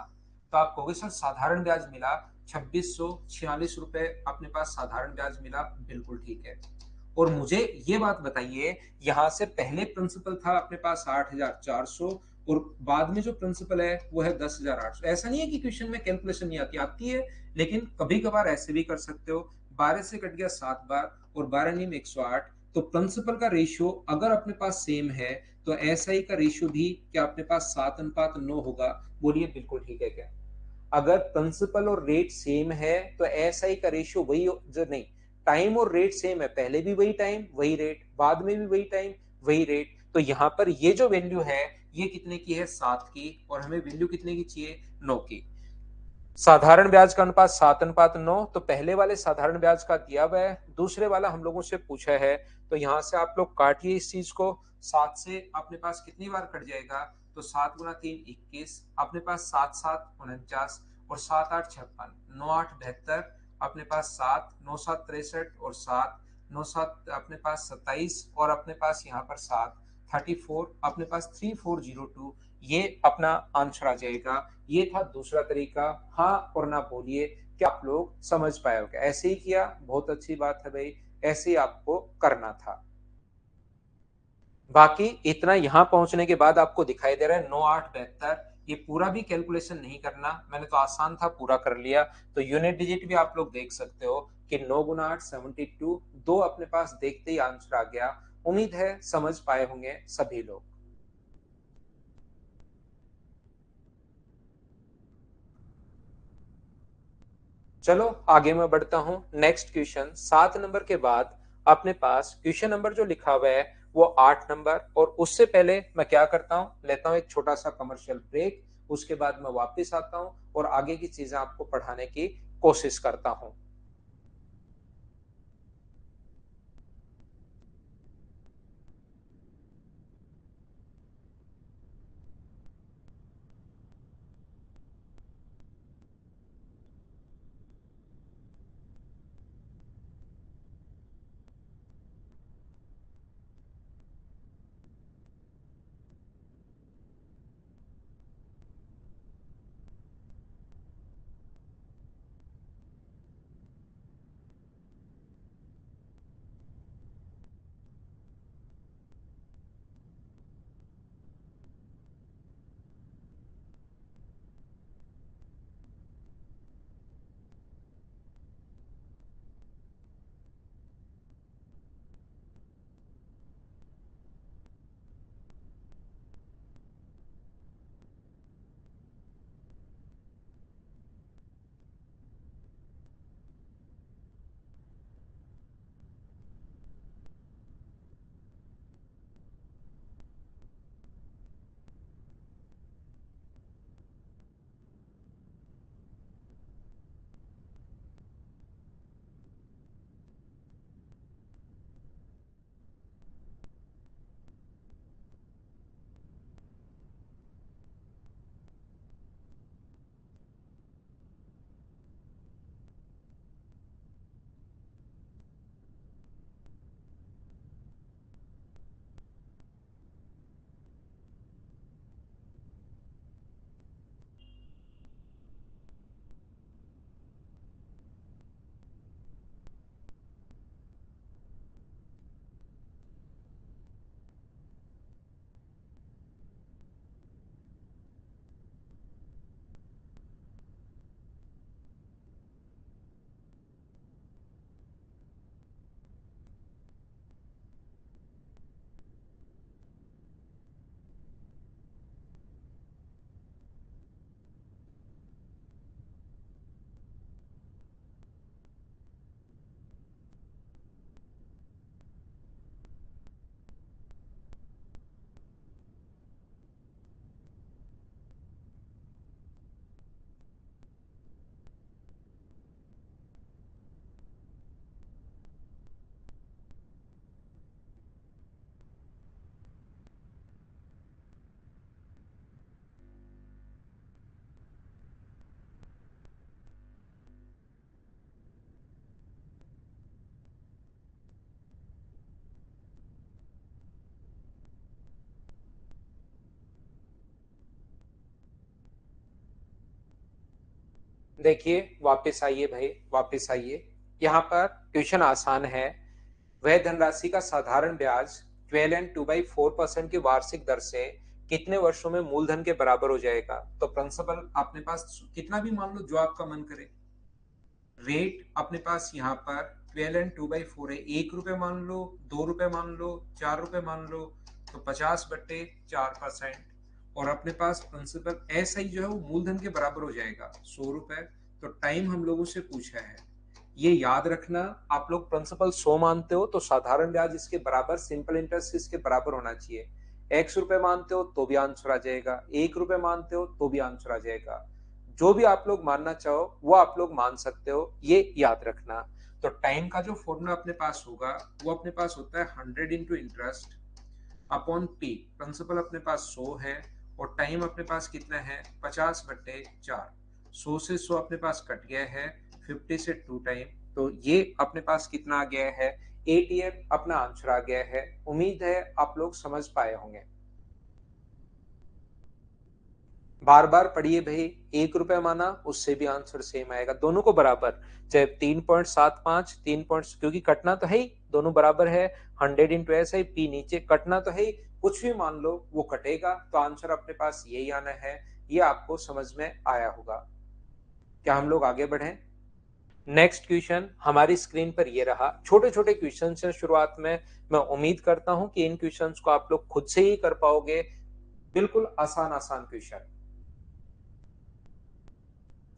Speaker 1: तो आप कहोगे सर साधारण ब्याज मिला 2,646 रुपए अपने पास साधारण ब्याज मिला, बिल्कुल ठीक है। और मुझे ये बात बताइए, यहां से पहले प्रिंसिपल था अपने पास 8,400, और बाद में जो प्रिंसिपल है वो है 10,800। ऐसा नहीं है कि क्वेश्चन में कैलकुलेशन नहीं आती, आती है, लेकिन कभी कभार ऐसे भी कर सकते हो। 12 से कट गया 7 बार, और 12 नीम 108। तो प्रिंसिपल का रेशियो अगर अपने पास सेम है, तो एसआई का रेशियो भी क्या अपने पास 7:9 होगा? बोलिए बिल्कुल ठीक है क्या? अगर प्रिंसिपल और रेट सेम है तो एसआई का रेशियो वही जो, नहीं, टाइम और रेट सेम है, पहले भी वही टाइम वही रेट, बाद में भी वही टाइम वही रेट, तो यहां पर ये जो वैल्यू है ये कितने की है? 7 की। और हमें वैल्यू कितने की चाहिए? 9 की। साधारण ब्याज का अनुपात 7:9, तो पहले वाले साधारण ब्याज का दिया हुआ है, दूसरे वाला हम लोगों से पूछा है। तो यहां से आप लोग काटिए इस चीज को। 7 से अपने पास कितनी बार कट जाएगा? तो 7 × 3 21, अपने पास 7 7 49, और 7 8 56, 9 8 72, अपने पास 7 9 7 63, और 7 9 7 अपने पास 27 और अपने पास यहाँ पर 7 34 अपने पास 3402 ये अपना आंसर आ जाएगा। ये था दूसरा तरीका। हाँ और ना बोलिए कि आप लोग समझ पाए होगे। ऐसे ही किया, बहुत अच्छी बात है भाई, ऐसे ही आपको करना था। बाकी इतना यहां पहुंचने के बाद आपको दिखाई दे रहा है 9872। ये पूरा भी कैलकुलेशन नहीं करना, मैंने तो आसान था पूरा कर लिया। तो यूनिट डिजिट भी आप लोग देख सकते हो कि 9 गुना 8 72, दो अपने पास देखते ही आंसर आ गया। उम्मीद है समझ पाए होंगे सभी लोग। चलो आगे मैं बढ़ता हूं। नेक्स्ट क्वेश्चन 7 नंबर के बाद अपने पास क्वेश्चन नंबर जो लिखा हुआ है वो 8 नंबर। और उससे पहले मैं क्या करता हूं, लेता हूं एक छोटा सा कमर्शियल ब्रेक। उसके बाद मैं वापस आता हूं और आगे की चीजें आपको पढ़ाने की कोशिश करता हूं। देखिए वापस आइए भाई, वापस आइए। यहाँ पर क्वेश्चन आसान है। वह धनराशि का साधारण ब्याज 12 and 2/4% की वार्षिक दर से कितने वर्षों में मूलधन के बराबर हो जाएगा। तो प्रिंसिपल अपने पास कितना भी मान लो जो आपका मन करे। रेट अपने पास यहाँ पर 12 and 2/4 है। 1 रुपए मान लो, 2 रुपए मान लो, 4 रुपए मान लो, तो 50/4%। और अपने पास प्रिंसिपल ऐसा ही जो है वो मूलधन के बराबर हो जाएगा 100 रुपए। तो टाइम हम लोगों से पूछा है, ये याद रखना। आप लोग प्रिंसिपल 100 मानते हो तो साधारण ब्याज इसके बराबर, सिंपल इंटरेस्ट इसके बराबर होना चाहिए। x रुपए मानते हो तो भी आंसर आ जाएगा, 1 रुपए मानते हो तो भी आंसर आ जाएगा। जो भी आप लोग मानना चाहो वो आप लोग मान सकते हो, ये याद रखना। तो टाइम का जो फॉर्मूला अपने पास होगा वो अपने पास होता है 100 × इंटरेस्ट अपॉन पी। प्रिंसिपल अपने पास 100 है और टाइम अपने पास कितना है 50/4। 100 से 100 अपने पास कट गया है, 50 से 2 टाइम, तो ये अपने पास कितना आ गया है 8 ईयर अपना आंसर आ गया है। उम्मीद है आप लोग समझ पाए होंगे। बार बार पढ़िए भाई, 1 रुपया माना उससे भी आंसर सेम आएगा, दोनों को बराबर, चाहे 3.75 3 पॉइंट, क्योंकि कटना तो है ही, दोनों बराबर है। 100 इंटू ऐसा ही, पी नीचे, कटना तो है ही, कुछ भी मान लो वो कटेगा, तो आंसर अपने पास यही आना है। ये आपको समझ में आया होगा। क्या हम लोग आगे बढ़ें? नेक्स्ट क्वेश्चन हमारी स्क्रीन पर ये रहा। छोटे छोटे क्वेश्चन हैं शुरुआत में, मैं उम्मीद करता हूं कि इन क्वेश्चंस को आप लोग खुद से ही कर पाओगे। बिल्कुल आसान आसान क्वेश्चन।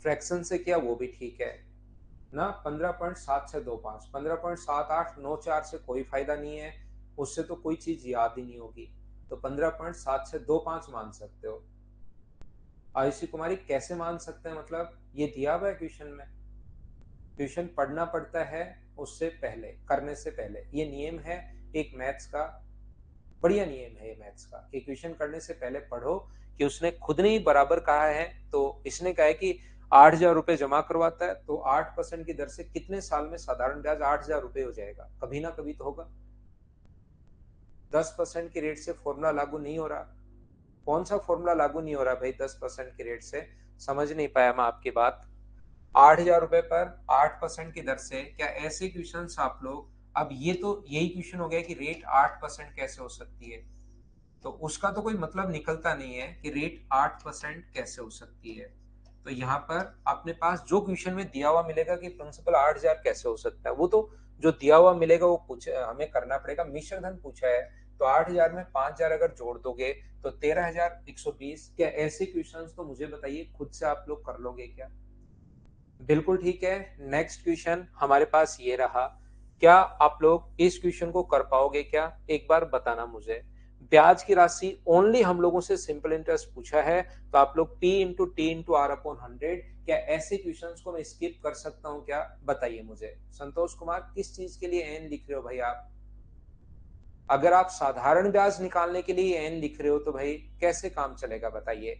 Speaker 1: फ्रैक्शन से किया वो भी ठीक है ना। 15.7 से 25, 15.7894 से कोई फायदा नहीं है, उससे तो कोई चीज याद ही नहीं होगी, तो 15.7 से 25 मान सकते हो। आयुषी कुमारी कैसे मान सकते हैं, मतलब ये दिया हुआ है क्वेश्चन में, क्वेश्चन पढ़ना पड़ता है उससे पहले, करने से पहले। ये नियम है एक मैथ्स का, बढ़िया नियम है ये मैथ्स का, कि क्वेश्चन करने से पहले पढ़ो कि उसने खुद ने ही बराबर कहा है। तो इसने कहा है कि 8,000 रुपए जमा करवाता है, तो 8% की दर से कितने साल में साधारण ब्याज 8,000 रुपए हो जाएगा, कभी ना कभी तो होगा। 10% की रेट से फॉर्मूला लागू नहीं हो रहा। कौन सा फॉर्मूला लागू नहीं हो रहा भाई 10% की रेट से? समझ नहीं पाया मैं आपकी बात। 8,000 रुपए पर 8% की दर से, क्या ऐसे क्वेश्चन आप लोग, अब ये तो यही क्वेश्चन हो गया कि रेट 8% कैसे हो सकती है, तो उसका तो कोई मतलब निकलता नहीं है कि रेट 8% कैसे हो सकती है। तो यहाँ पर अपने पास जो क्वेश्चन में दिया हुआ मिलेगा कि प्रिंसिपल 8,000 कैसे हो सकता है, वो तो जो दिया हुआ मिलेगा वो पूछ हमें करना पड़ेगा। मिश्रधन पूछा है, तो 8,000 में 5,000 अगर जोड़ दोगे तो 13,120। क्या ऐसे क्वेश्चंस तो मुझे बताइए खुद से आप लोग कर लोगे क्या? बिल्कुल ठीक है। नेक्स्ट क्वेश्चन हमारे पास ये रहा। क्या आप लोग इस क्वेश्चन को कर पाओगे क्या, एक बार बताना मुझे। ब्याज की राशि ओनली हम लोगों से सिंपल इंटरेस्ट पूछा है, तो आप लोग P into T into R upon 100, क्या ऐसे क्वेश्चंस को मैं स्किप कर सकता हूं क्या, बताइए मुझे। संतोष कुमार, किस चीज के लिए एन लिख रहे हो भाई आप? अगर आप साधारण ब्याज निकालने के लिए एन लिख रहे हो तो भाई कैसे काम चलेगा बताइए।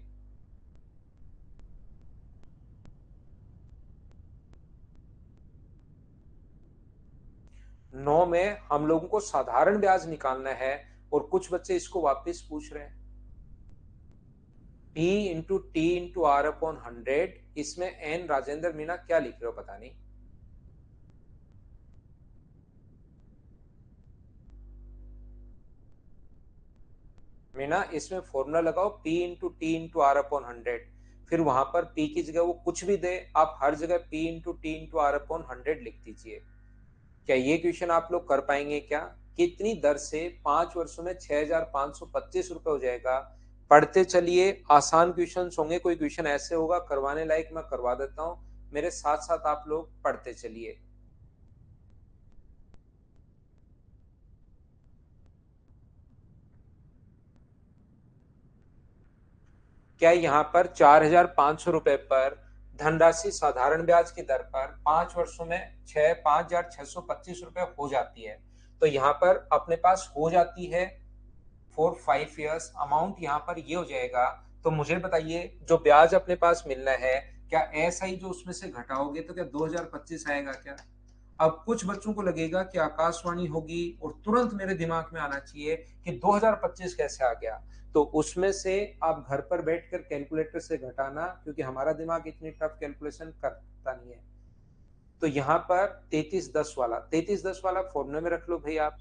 Speaker 1: 9 में हम लोगों को साधारण ब्याज निकालना है, और कुछ बच्चे इसको वापस पूछ रहे हैं। P into T into R upon 100, इसमें एन राजेंद्र मीना क्या लिख रहे हो पता नहीं। मीना इसमें फॉर्मूला लगाओ P into T into R upon 100, फिर वहां पर P की जगह वो कुछ भी दे, आप हर जगह P into T into R upon 100 लिख दीजिए। क्या ये क्वेश्चन आप लोग कर पाएंगे क्या? कितनी दर से 5 वर्षों में 6,525 रुपए हो जाएगा? पढ़ते चलिए, आसान क्वेश्चन होंगे, कोई क्वेश्चन ऐसे होगा करवाने लायक, मैं करवा देता हूं, मेरे साथ साथ आप लोग पढ़ते चलिए। क्या यहाँ पर 4,500 रुपए पर धनराशि साधारण ब्याज की दर पर 5 वर्षों में 5,625 रुपए हो जाती है, तो यहाँ पर अपने पास हो जाती है फॉर 5 ईयर्स, अमाउंट यहाँ पर ये हो जाएगा। तो मुझे बताइए जो ब्याज अपने पास मिलना है, क्या ऐसा ही जो उसमें से घटाओगे तो क्या 2025 आएगा क्या? अब कुछ बच्चों को लगेगा कि आकाशवाणी होगी और तुरंत मेरे दिमाग में आना चाहिए कि 2025 कैसे आ गया, तो उसमें से आप घर पर बैठकर कैलकुलेटर से घटाना, क्योंकि हमारा दिमाग इतनी टफ कैलकुलेशन करता नहीं है। तो यहाँ पर 3310 वाला फॉर्मूले में रख लो भाई आप।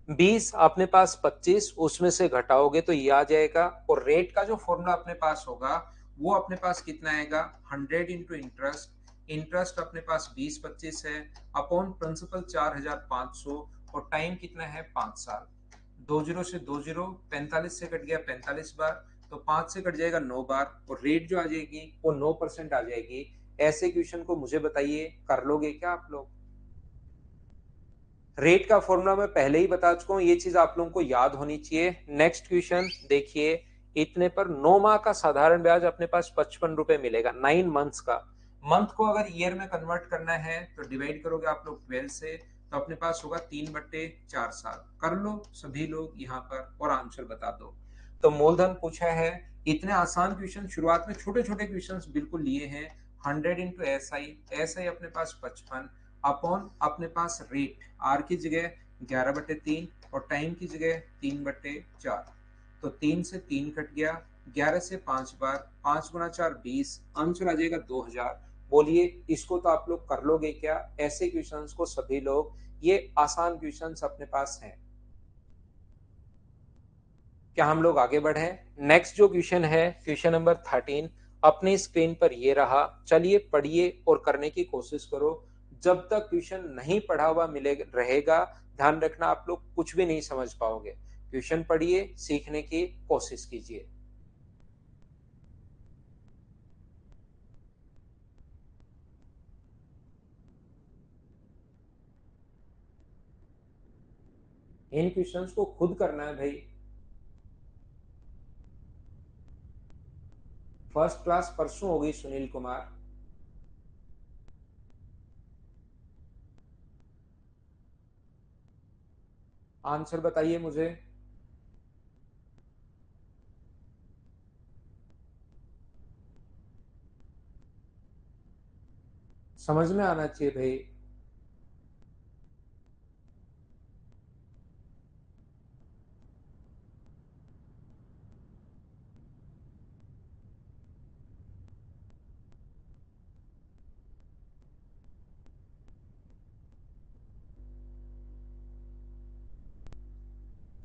Speaker 1: 20 अपने पास 25 उसमें से घटाओगे तो ये आ जाएगा, और रेट का जो फॉर्मूला अपने पास होगा वो अपने पास कितना आएगा, 100 इंटू इंटरेस्ट, इंटरेस्ट अपने पास 20-25 है, अपॉन प्रिंसिपल 4,500, और टाइम कितना है 5 साल। 20 से 20 45 से कट गया 45 बार, तो 5 से कट जाएगा 9 बार, और रेट जो आ जाएगी वो 9% आ जाएगी। ऐसे क्वेश्चन को मुझे बताइए कर लोगे क्या आप लोग? रेट का फॉर्मूला मैं पहले ही बता चुका हूं, ये चीज आप लोगों को याद होनी चाहिए। नेक्स्ट क्वेश्चन देखिए, इतने पर 9 माह का साधारण ब्याज अपने पास 55 रुपए मिलेगा, 9 मंथ्स का। मंथ को अगर ईयर में कन्वर्ट करना है तो डिवाइड करोगे आप लोग 12 से, तो अपने पास होगा 3/4 साल। कर लो सभी लोग यहाँ पर और आंसर बता दो। तो मूलधन पूछा है, इतने आसान क्वेश्चन शुरुआत में छोटे छोटे क्वेश्चन बिल्कुल लिए हैं। 100 into S I, S I अपने पास 55, अपॉन अपने पास रेट, आर की जगह 11/3 और टाइम की जगह 3/4। तो 3 से 3 कट गया, 11 से 5 बार, 5 गुना 4 20, आंसर आ जाएगा 2000। बोलिए इसको तो आप लोग कर लोगे क्या? ऐसे क्वेश्चंस को सभी लोग, ये आसान क्वेश्चंस अपने पास हैं। क्या हम लोग आगे बढ़े? नेक्स्ट जो क्वेश्चन है, क्वेश्चन नंबर 13 अपनी स्क्रीन पर ये रहा। चलिए पढ़िए और करने की कोशिश करो। जब तक क्वेश्चन नहीं पढ़ा हुआ मिले रहेगा, ध्यान रखना आप लोग कुछ भी नहीं समझ पाओगे। क्वेश्चन पढ़िए, सीखने की कोशिश कीजिए। इन क्वेश्चंस को खुद करना है भाई। फर्स्ट क्लास परसों हो गई सुनील कुमार। आंसर बताइए मुझे। समझ में आना चाहिए भाई।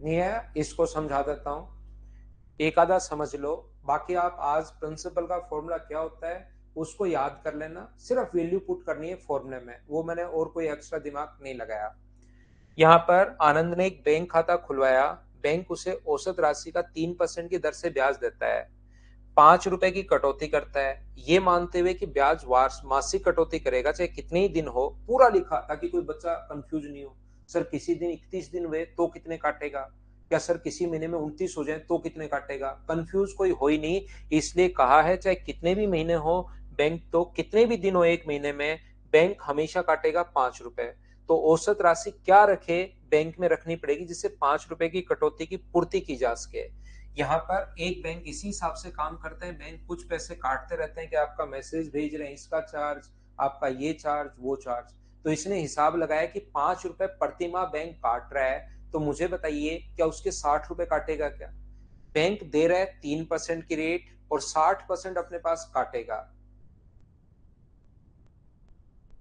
Speaker 1: नहीं है, इसको समझा देता हूं, एक आधा समझ लो। बाकी आप आज प्रिंसिपल का फॉर्मूला क्या होता है उसको याद कर लेना, सिर्फ वैल्यू पुट करनी है फॉर्मूले में, वो मैंने और कोई एक्स्ट्रा दिमाग नहीं लगाया। यहाँ पर आनंद ने एक बैंक खाता खुलवाया। बैंक उसे औसत राशि का 3% की दर से ब्याज देता है। 5 रुपए की कटौती करता है, ये मानते हुए कि ब्याज वार्ष मासिक कटौती करेगा चाहे कितने ही दिन हो। पूरा लिखा ताकि कोई बच्चा कंफ्यूज नहीं हो। सर किसी दिन 31 दिन हुए तो कितने काटेगा, या सर किसी महीने में 29 हो जाए तो कितने काटेगा, कंफ्यूज कोई हो ही नहीं। इसलिए कहा है चाहे कितने भी महीने हो, बैंक तो कितने भी दिन हो एक महीने में, बैंक हमेशा काटेगा 5 रुपए। तो औसत राशि क्या रखे, बैंक में रखनी पड़ेगी जिससे 5 रुपए की कटौती की पूर्ति की जा सके। यहाँ पर एक बैंक इसी हिसाब से काम करते हैं, बैंक कुछ पैसे काटते रहते हैं कि आपका मैसेज भेज रहे हैं इसका चार्ज, आपका ये चार्ज वो चार्ज। तो इसने हिसाब लगाया कि 5 रुपए प्रति माह बैंक काट रहा है, तो मुझे बताइए क्या उसके 60 रुपए काटेगा क्या? बैंक दे रहा है 3% की रेट और 60% अपने पास काटेगा।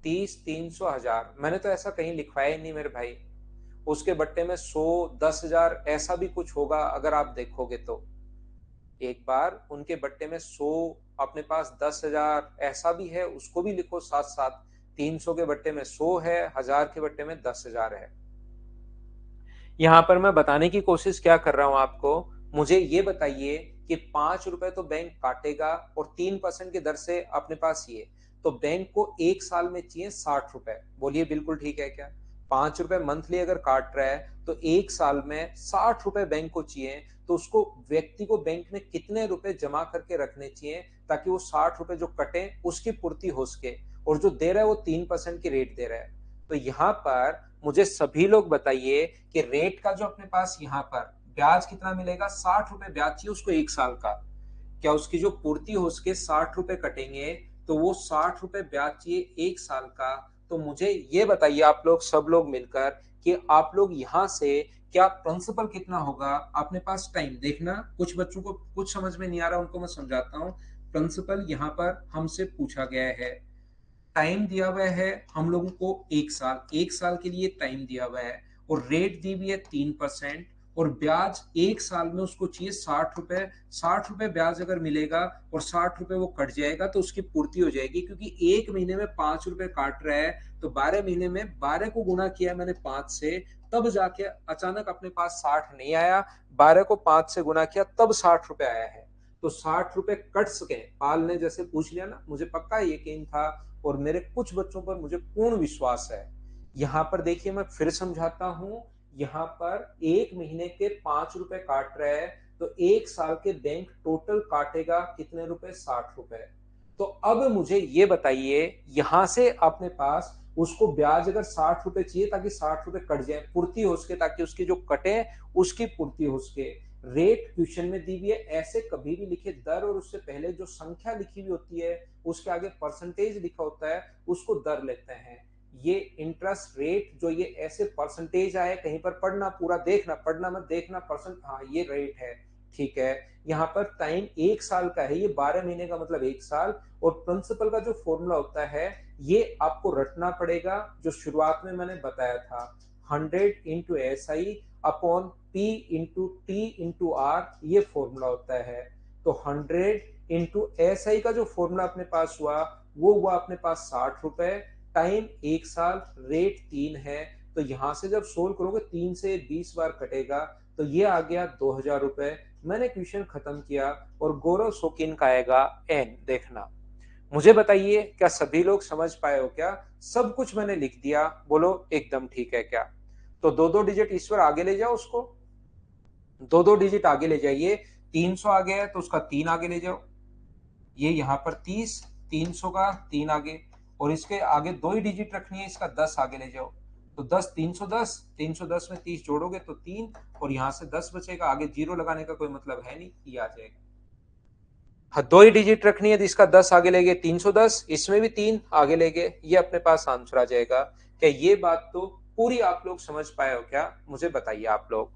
Speaker 1: 30, 300, 1000, मैंने तो ऐसा कहीं लिखवाया ही नहीं मेरे भाई। उसके बट्टे में 100, 10,000 ऐसा भी कुछ होगा अगर आप देखोगे तो। एक बार उनके बट्टे में 100, अपने पास 10,000 ऐसा भी है, उसको भी लिखो साथ साथ। 300 के बट्टे में 100 है, 1000 के बट्टे में 10,000 है। यहाँ पर मैं बताने की कोशिश क्या कर रहा हूँ आपको, मुझे ये बताइए कि 5 रुपए तो बैंक काटेगा और 3% की दर से अपने पास ये, तो बैंक को एक साल में चाहिए 60 रुपए। बोलिए बिल्कुल ठीक है क्या? 5 रुपए मंथली अगर काट रहा है तो एक साल में 60 रुपए बैंक को चाहिए। तो उसको, व्यक्ति को बैंक में कितने रुपए जमा करके रखने चाहिए ताकि वो 60 रुपए जो कटे उसकी पूर्ति हो सके। और जो दे रहा है वो 3% की रेट दे रहा है। तो यहाँ पर मुझे सभी लोग बताइए कि रेट का जो अपने पास यहाँ पर ब्याज कितना मिलेगा, 60 रुपए ब्याज चाहिए उसको एक साल का। क्या उसकी जो पूर्ति हो उसके 60 रुपए कटेंगे, तो वो 60 रुपए ब्याज चाहिए एक साल का। तो मुझे ये बताइए आप लोग सब लोग मिलकर कि आप लोग यहाँ से क्या प्रिंसिपल कितना होगा अपने पास, टाइम देखना। कुछ बच्चों को कुछ समझ में नहीं आ रहा, उनको मैं समझाता हूँ। प्रिंसिपल यहाँ पर हमसे पूछा गया है, टाइम दिया हुआ है हम लोगों को एक साल, एक साल के लिए टाइम दिया हुआ है, और रेट दी हुई है 3%, और ब्याज एक साल में उसको चाहिए 60 रुपए। 60 रुपए ब्याज अगर मिलेगा और 60 रुपए वो कट जाएगा तो उसकी पूर्ति हो जाएगी, क्योंकि एक महीने में 5 रुपए काट रहा है। तो 12 महीने में 12 को गुना किया मैंने 5 से, तब जाके अचानक अपने पास 60 नहीं आया। 12 को 5 से गुना किया तब 60 रुपए आया है। तो 60 रुपए कट सके, पाल ने जैसे पूछ लिया ना, मुझे पक्का यकीन था और मेरे कुछ बच्चों पर मुझे पूर्ण विश्वास है। यहाँ पर देखिए मैं फिर समझाता हूँ। यहाँ पर एक महीने के 5 रुपए काट रहा है, तो एक साल के बैंक टोटल काटेगा कितने रुपए, 60 रुपए। तो अब मुझे ये बताइए, यहां से अपने पास उसको ब्याज अगर 60 रुपए चाहिए ताकि 60 रुपए कट जाए, पूर्ति हो सके, ताकि उसकी जो कटे उसकी पूर्ति हो सके। रेट क्वेश्चन में दी हुई है, ऐसे कभी भी लिखे दर और उससे पहले जो संख्या लिखी हुई होती है उसके आगे परसेंटेज लिखा होता है उसको दर लेते हैं। ये इंटरेस्ट रेट जो ये ऐसे परसेंटेज आए, कहीं पर पढ़ना, पूरा देखना, पढ़ना मत, देखना परसेंट, हाँ ये रेट है, ठीक है। यहाँ पर टाइम 1 साल का है, ये 12 महीने का मतलब 1 साल। और प्रिंसिपल का जो फॉर्मूला होता है ये आपको रटना पड़ेगा, जो शुरुआत में मैंने बताया था, 100 into S I upon P into T into R, ये फॉर्मूला होता है। तो 100 इंटू एस आई का जो फॉर्मूला अपने पास हुआ वो हुआ अपने पास 60 रुपए, टाइम 1 साल, रेट 3 है। तो यहां से जब सोल्व करोगे 3 से 20 बार कटेगा, तो ये आ गया 2000 रुपए। मैंने क्वेश्चन खत्म किया और गौरव शौकीन का आएगा एन। देखना, मुझे बताइए क्या सभी लोग समझ पाए हो? क्या सब कुछ मैंने लिख दिया? बोलो एकदम ठीक है क्या? तो दो दो डिजिट ईश्वर आगे ले जाओ, उसको दो दो डिजिट आगे ले जाइए। 300 आ गया है तो उसका 3 आगे ले जाओ, ये यहाँ पर 30, 300 का 3 आगे, और इसके आगे 2 ही डिजिट रखनी है, इसका 10 आगे ले जाओ। तो 10, 310, 310 में 30 जोड़ोगे तो 3, और यहाँ से 10 बचेगा, आगे जीरो लगाने का कोई मतलब है नहीं, ये आ जाएगा। हाँ, 2 ही डिजिट रखनी है तो इसका 10 आगे ले गए, 310, इसमें भी 3 आगे ले गए, ये अपने पास आंसर आ जाएगा। क्या ये बात तो पूरी आप लोग समझ पाए हो क्या? मुझे बताइए आप लोग।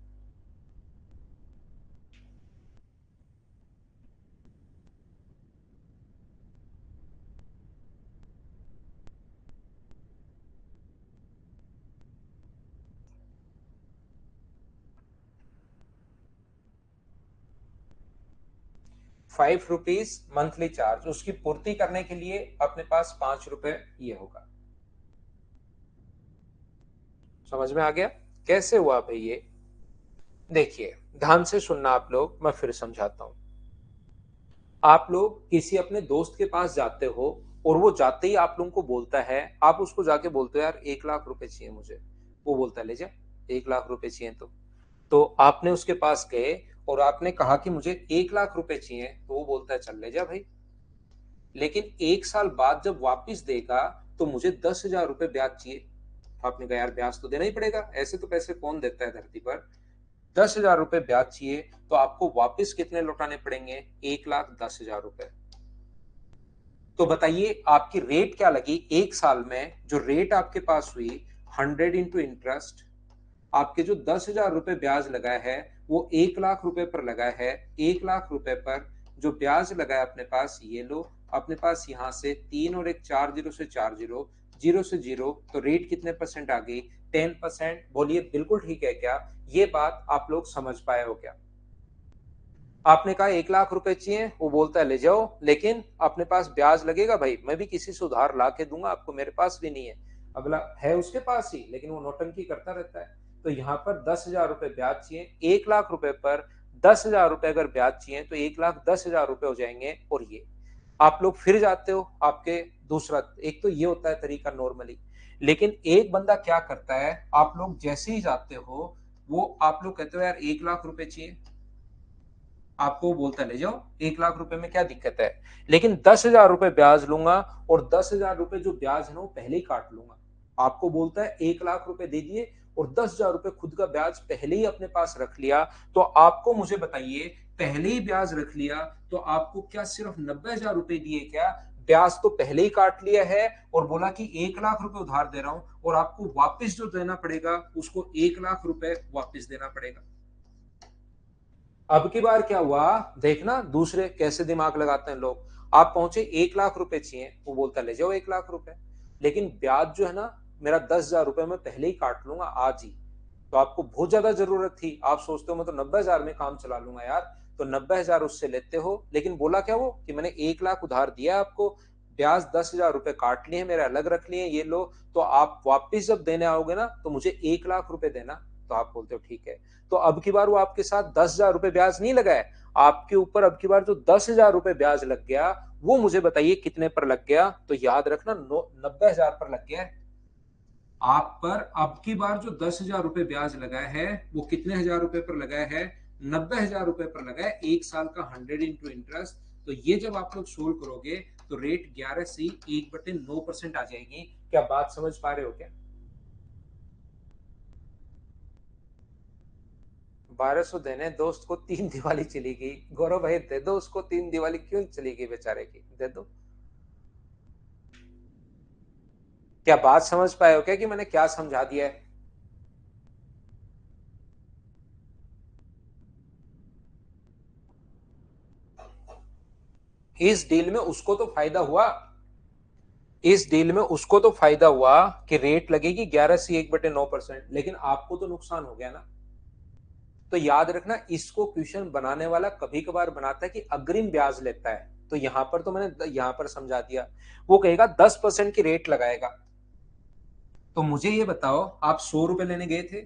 Speaker 1: 5 रुपीज मंथली चार्ज, उसकी पूर्ति करने के लिए अपने पास 5 रुपए ये होगा। समझ में आ गया कैसे हुआ भाई ये? देखिए ध्यान से सुनना आप लोग, मैं फिर समझाता हूं। आप लोग किसी अपने दोस्त के पास जाते हो और वो जाते ही आप लोगों को बोलता है, आप उसको जाके बोलते हो यार 1 लाख रुपए चाहिए मुझे, वो बोलता है ले जा, 1 लाख रुपए चाहिए तो आपने उसके पास गए और आपने कहा कि मुझे 1 लाख रुपए चाहिए, तो वो बोलता है चल ले जा भाई। लेकिन 1 साल बाद जब वापिस देगा तो मुझे 10,000 रुपए ब्याज चाहिए। आपने कहा यार ब्याज तो देना ही पड़ेगा, ऐसे तो पैसे कौन देता है धरती पर, 10,000 रुपए ब्याज चाहिए, तो आपको वापिस कितने लौटाने पड़ेंगे? 1,10,000 रुपए। तो बताइए आपकी रेट क्या लगी 1 साल में? जो रेट आपके पास हुई 100 इंटू इंटरेस्ट, आपके जो 10,000 रुपए ब्याज लगा है वो 1 लाख रुपए पर लगा है। 1 लाख रुपए पर जो ब्याज लगा है अपने पास, ये लो अपने पास, यहां से 3 और एक 4 जीरो से 4 जीरो, जीरो से जीरो, तो रेट कितने परसेंट आ गई? 10%। बोलिए बिल्कुल ठीक है क्या? ये बात आप लोग समझ पाए हो क्या? आपने कहा 1 लाख रुपए चाहिए, वो बोलता है ले जाओ, लेकिन अपने पास ब्याज लगेगा भाई, मैं भी किसी से उधार ला के दूंगा आपको, मेरे पास भी नहीं है। अगला है उसके पास ही, लेकिन वो नौटंकी करता रहता है। तो यहाँ पर 10,000 रुपए ब्याज चाहिए, 1 लाख रुपए पर 10,000 रुपए अगर ब्याज चाहिए तो 1,10,000 रुपए हो जाएंगे। और ये आप लोग फिर जाते हो आपके दूसरा, एक तो ये होता है तरीका नॉर्मली, लेकिन एक बंदा क्या करता है, आप लोग जैसे ही जाते हो, वो आप लोग कहते हो यार 1 लाख रुपए चाहिए, आपको बोलता है ले जाओ, 1 लाख रुपए में क्या दिक्कत है, लेकिन 10,000 रुपए ब्याज लूंगा, और 10,000 रुपए जो ब्याज है ना वो पहले ही काट लूंगा। आपको बोलता है 1 लाख रुपए दे दिए और 10,000 रुपए खुद का ब्याज पहले ही अपने पास रख लिया। तो आपको मुझे बताइए, पहले ही ब्याज रख लिया तो आपको क्या सिर्फ 90,000 रुपए दिए क्या? ब्याज तो पहले ही काट लिया है, और बोला कि 1 लाख रुपए उधार दे रहा हूं, और आपको वापिस जो देना पड़ेगा उसको 1 लाख रुपए वापिस देना पड़ेगा। अब की बार क्या हुआ, देखना दूसरे कैसे दिमाग लगाते हैं लोग। आप पहुंचे 1 लाख रुपए चाहिए, वो बोलता ले जाओ 1 लाख रुपए, लेकिन ब्याज जो है ना मेरा 10,000 रुपए मैं पहले ही काट लूंगा आज ही। तो आपको बहुत ज्यादा जरूरत थी, आप सोचते हो मैं तो 90,000 में काम चला लूंगा यार, तो 90,000 उससे लेते हो, लेकिन बोला क्या वो कि मैंने 1 लाख उधार दिया आपको, ब्याज 10,000 रुपए काट लिए मेरे अलग रख लिए, ये लो, तो आप वापिस जब देने आओगे ना तो मुझे 1 लाख रुपए देना। तो आप बोलते हो ठीक है। तो अब की बार वो आपके साथ 10,000 रुपए ब्याज नहीं लगाए, आपके ऊपर अब की बार जो 10,000 रुपए ब्याज लग गया, वो मुझे बताइए कितने पर लग गया? तो याद रखना 90,000 पर लग गया। आप पर अब की बार जो 10,000 रुपए ब्याज लगाया है वो कितने हजार रुपए पर लगाया है? 90,000 रुपए पर लगा है, 1 साल का 100 इंटू इंटरेस्ट। तो ये जब आप लोग सोल्व करोगे तो रेट 11 से 1/9% आ जाएगी। क्या बात समझ पा रहे हो क्या? 1200 देने दोस्त को, 3 दिवाली चली गई, गौरव भाई दे दो उसको, 3 दिवाली क्यों चली गई बेचारे की, दे दो। क्या बात समझ पाए हो क्या कि मैंने क्या समझा दिया है? इस डील में उसको तो फायदा हुआ, इस डील में उसको तो फायदा हुआ कि रेट लगेगी 11 से 1/9%, लेकिन आपको तो नुकसान हो गया ना। तो याद रखना, इसको क्वेश्चन बनाने वाला कभी कभार बनाता है कि अग्रिम ब्याज लेता है, तो यहां पर तो मैंने यहां पर समझा दिया। वो कहेगा 10% की रेट लगाएगा। तो मुझे ये बताओ, आप 100 रुपए लेने गए थे,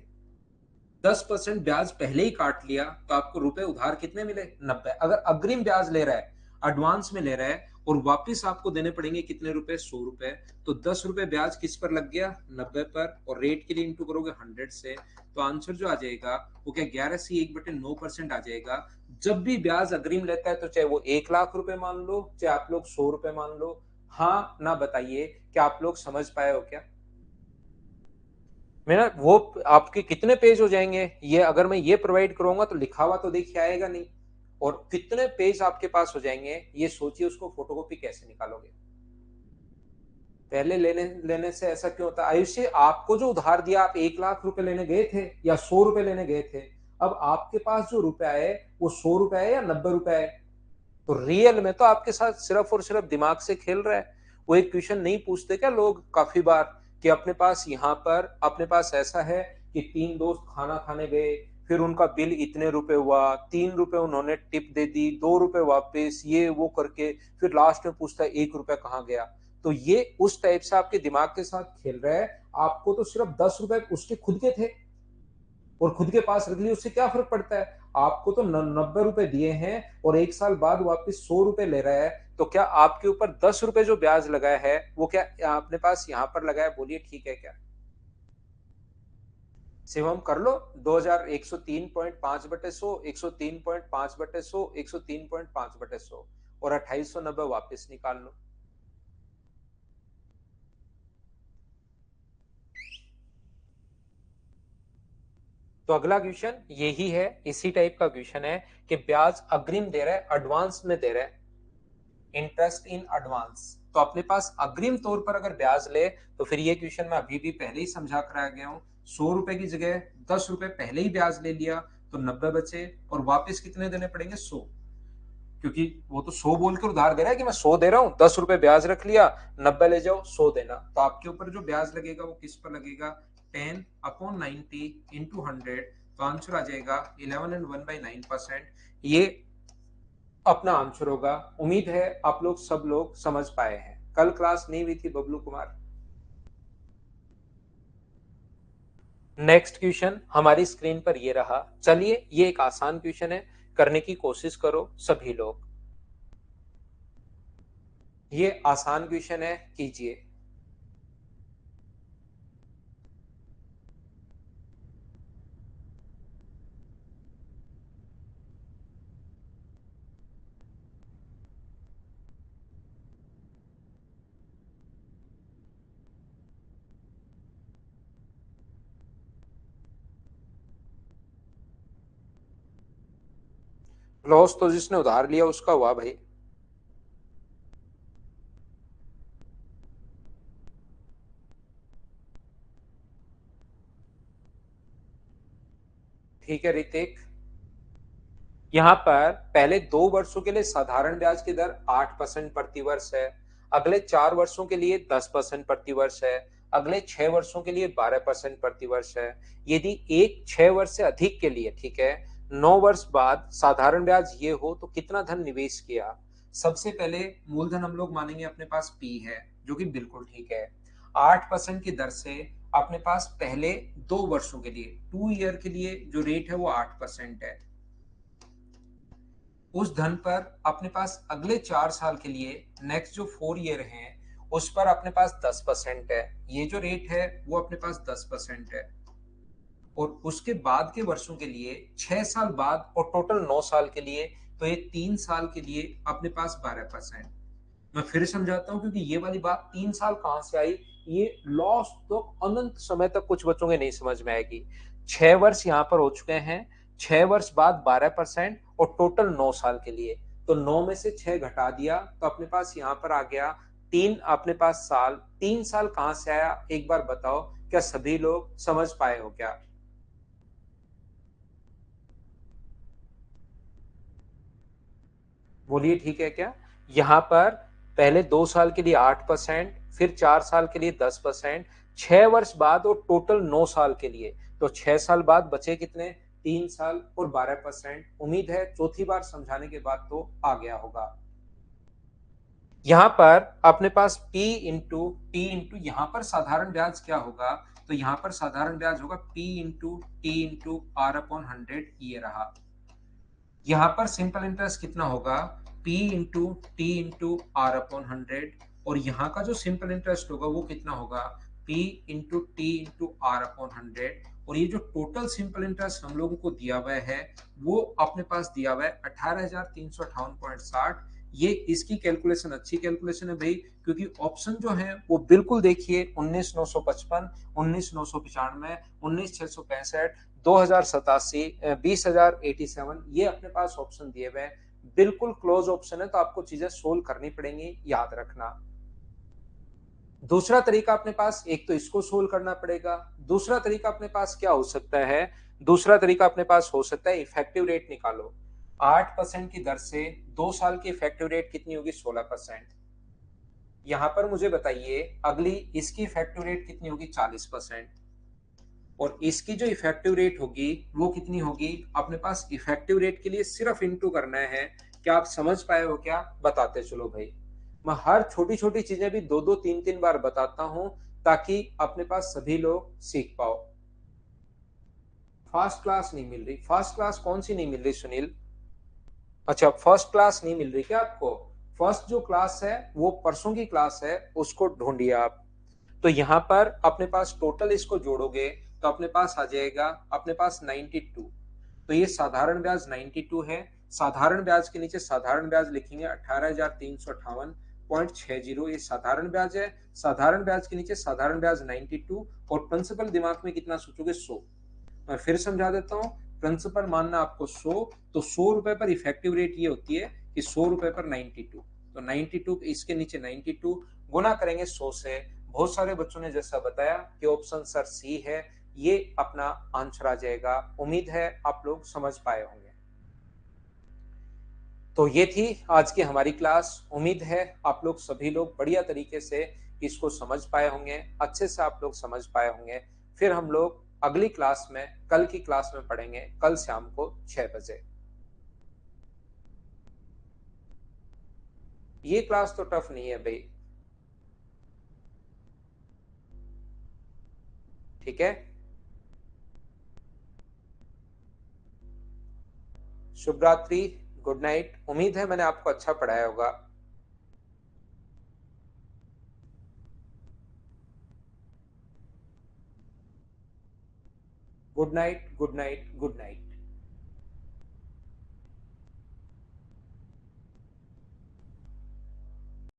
Speaker 1: 10% ब्याज पहले ही काट लिया, तो आपको रुपए उधार कितने मिले? 90। अगर अग्रिम ब्याज ले रहा है, एडवांस में ले रहा है, और वापस आपको देने पड़ेंगे कितने रुपए? 100 रुपए। तो 10 रुपए ब्याज किस पर लग गया? 90 पर। और रेट के लिए इंटू करोगे 100 से, तो आंसर जो आ जाएगा वो क्या, 11 से 1/9% आ जाएगा। जब भी ब्याज अग्रिम लेता है, तो चाहे वो 1 लाख रुपए मान लो, चाहे आप लोग 100 रुपए मान लो। हाँ ना बताइए, क्या आप लोग समझ पाए हो क्या? मेरा वो आपके कितने पेज हो जाएंगे, ये अगर मैं ये प्रोवाइड करूंगा तो लिखा हुआ तो देखिए आएगा नहीं। और कितने पेज आपके पास हो जाएंगे, ये सोचिए, उसको फोटोकॉपी कैसे निकालोगे? पहले लेने लेने से ऐसा क्यों होता है आयुष्य? आपको जो उधार दिया, आप 1 लाख रुपए लेने गए थे या 100 रुपए लेने गए थे? अब आपके पास जो रुपया है, वो 100 रुपए है या 90 रुपए है? तो रियल में तो आपके साथ सिर्फ और सिर्फ दिमाग से खेल रहा है। वो एक क्वेश्चन नहीं पूछते क्या लोग काफी बार, कि अपने पास यहाँ पर अपने पास ऐसा है कि 3 दोस्त खाना खाने गए, फिर उनका बिल इतने रुपए हुआ, 3 रुपए उन्होंने टिप दे दी, 2 रुपए वापस, ये वो करके फिर लास्ट में पूछता है 1 रुपया कहाँ गया। तो ये उस टाइप से आपके दिमाग के साथ खेल रहा है। आपको तो सिर्फ 10 रुपए उसके खुद के थे और खुद के पास रख लिए, उससे क्या फर्क पड़ता है? आपको तो 90 रुपए दिए हैं और 1 साल बाद वापस 100 रुपए ले रहा है। तो क्या आपके ऊपर 10 रुपए जो ब्याज लगाया है, वो क्या अपने पास यहाँ पर लगाया? बोलिए ठीक है क्या? शिवम कर लो। 2103.5/100, 103.5/100, 103.5/100 और 2890 वापस निकाल लो। तो अगला क्वेश्चन यही है, इसी टाइप का क्वेश्चन है कि ब्याज अग्रिम दे रहा है, एडवांस में दे रहा है, इंटरेस्ट इन एडवांस। तो अपने पास अग्रिम तौर पर अगर ब्याज ले, तो फिर ये क्वेश्चन मैं अभी भी पहले ही समझा कर आ गया हूं। 100 रुपए की जगह 10 रुपए पहले ही ब्याज ले लिया, तो 90 बचे, और वापस कितने देने पड़ेंगे? 100। क्योंकि वो तो 100 बोलकर उधार दे रहा है कि मैं 100 दे रहा हूँ, 10 रुपए ब्याज रख लिया, 90 ले जाओ, 100 देना। तो आपके ऊपर जो ब्याज लगेगा वो किस पर लगेगा? 10/90 × 100। तो आंसर आ जाएगा 11 and 1/9%। ये अपना आंसर होगा। उम्मीद है आप लोग सब लोग समझ पाए हैं। कल क्लास नहीं हुई थी बबलू कुमार। नेक्स्ट क्वेश्चन हमारी स्क्रीन पर ये रहा। चलिए, ये एक आसान क्वेश्चन है, करने की कोशिश करो सभी लोग। ये आसान क्वेश्चन है, कीजिए। लॉस तो जिसने उधार लिया उसका हुआ भाई। ठीक है ऋतिक। यहाँ पर पहले 2 वर्षों के लिए साधारण ब्याज की दर 8% प्रति वर्ष है, अगले 4 वर्षों के लिए 10% प्रति वर्ष है, अगले 6 वर्षों के लिए 12% प्रति वर्ष है। यदि एक 6 वर्ष से अधिक के लिए, ठीक है, 9 वर्ष बाद साधारण ब्याज ये हो, तो कितना धन निवेश किया? सबसे पहले मूलधन हम लोग मानेंगे अपने पास पी है, जो कि बिल्कुल ठीक है। 8% की दर से अपने पास पहले 2 वर्षों के लिए, 2 ईयर के लिए जो रेट है वो 8% है। उस धन पर अपने पास अगले 4 साल के लिए, नेक्स्ट जो 4 ईयर है, उस पर अपने पास 10% है। ये जो रेट है वो अपने पास 10% है। और उसके बाद के वर्षों के लिए 6 साल बाद और टोटल 9 साल के लिए, तो ये 3 साल के लिए अपने पास 12%। मैं फिर समझाता हूँ, क्योंकि ये वाली बात 3 साल कहां से आई, ये लॉस तो अनंत समय तक कुछ बच्चों के नहीं समझ में आएगी। 6 वर्ष यहाँ पर हो चुके हैं, 6 वर्ष बाद 12% और टोटल 9 साल के लिए, तो 9 में से 6 घटा दिया, तो अपने पास यहाँ पर आ गया 3 अपने पास साल, 3 साल कहां से आया एक बार बताओ, क्या सभी लोग समझ पाए हो क्या? बोलिए ठीक है क्या? यहाँ पर पहले 2 साल के लिए 8%, फिर 4 साल के लिए 10%, 6 वर्ष बाद और टोटल 9 साल के लिए, तो 6 साल बाद बचे कितने? 3 साल और 12%। उम्मीद है चौथी बार समझाने के बाद तो आ गया होगा। यहाँ पर अपने पास P इंटू यहाँ पर साधारण ब्याज क्या होगा? तो यहाँ पर साधारण ब्याज होगा P into T into R/100, ये रहा। यहाँ पर सिंपल इंटरेस्ट कितना होगा? P into T into R/100, और यहाँ का जो सिंपल इंटरेस्ट होगा वो कितना होगा? P into T into R/100। और ये जो टोटल सिंपल इंटरेस्ट हम लोगों को दिया हुआ है वो अपने पास दिया हुआ है 18,358.60। ये इसकी कैलकुलेशन अच्छी कैलकुलेशन है भाई, क्योंकि ऑप्शन जो है वो बिल्कुल देखिए 19,955, 19,995, 19,665, 2087, 20,087, ये अपने पास ऑप्शन दिए हुए हैं। बिल्कुल क्लोज ऑप्शन है, तो आपको चीजें सोल्व करनी पड़ेंगी, याद रखना। दूसरा तरीका अपने पास, एक तो इसको सोल्व करना पड़ेगा, दूसरा तरीका अपने पास क्या हो सकता है? दूसरा तरीका अपने पास हो सकता है इफेक्टिव रेट निकालो। 8% की दर से 2 साल की इफेक्टिव रेट कितनी होगी? 16%। यहां पर मुझे बताइए अगली इसकी इफेक्टिव रेट कितनी होगी? 40%। और इसकी जो इफेक्टिव रेट होगी वो कितनी होगी? अपने पास इफेक्टिव रेट के लिए सिर्फ इंटू करना है। क्या आप समझ पाए हो क्या? बताते चलो भाई। मैं हर छोटी छोटी चीजें भी दो दो तीन तीन बार बताता हूं ताकि अपने पास सभी लोग सीख पाओ। फर्स्ट क्लास नहीं मिल रही? फर्स्ट क्लास कौन सी नहीं मिल रही सुनील? अच्छा, फर्स्ट क्लास नहीं मिल रही क्या आपको? फर्स्ट जो क्लास है वो परसों की क्लास है, उसको ढूंढिए आप। तो यहाँ पर अपने पास टोटल इसको जोड़ोगे तो अपने पास आ जाएगा अपने पास 92। तो ये साधारण ब्याज 92 है। साधारण ब्याज के नीचे साधारण ब्याज लिखेंगे 18,358.60, ये साधारण ब्याज है। साधारण ब्याज के नीचे साधारण ब्याज 92, और प्रिंसिपल दिमाग में कितना सोचोगे? 100। मैं फिर समझा देता हूँ। प्रिंसिपल मानना आपको 100, तो 100 रुपए पर इफेक्टिव रेट ये होती है कि 100 रुपए पर 92। तो 92 इसके नीचे 92 गुना करेंगे 100 से। बहुत सारे बच्चों ने जैसा बताया कि ऑप्शन सर सी है, ये अपना आंसर आ जाएगा। उम्मीद है आप लोग समझ पाए होंगे। तो ये थी आज की हमारी क्लास। उम्मीद है आप लोग सभी लोग बढ़िया तरीके से इसको समझ पाए होंगे, अच्छे से आप लोग समझ पाए होंगे। फिर हम लोग अगली क्लास में, कल की क्लास में पढ़ेंगे, कल शाम को 6 बजे। ये क्लास तो टफ नहीं है भाई, ठीक है। शुभ रात्रि, गुड नाइट। उम्मीद है मैंने आपको अच्छा पढ़ाया होगा। Good night, good night, good night.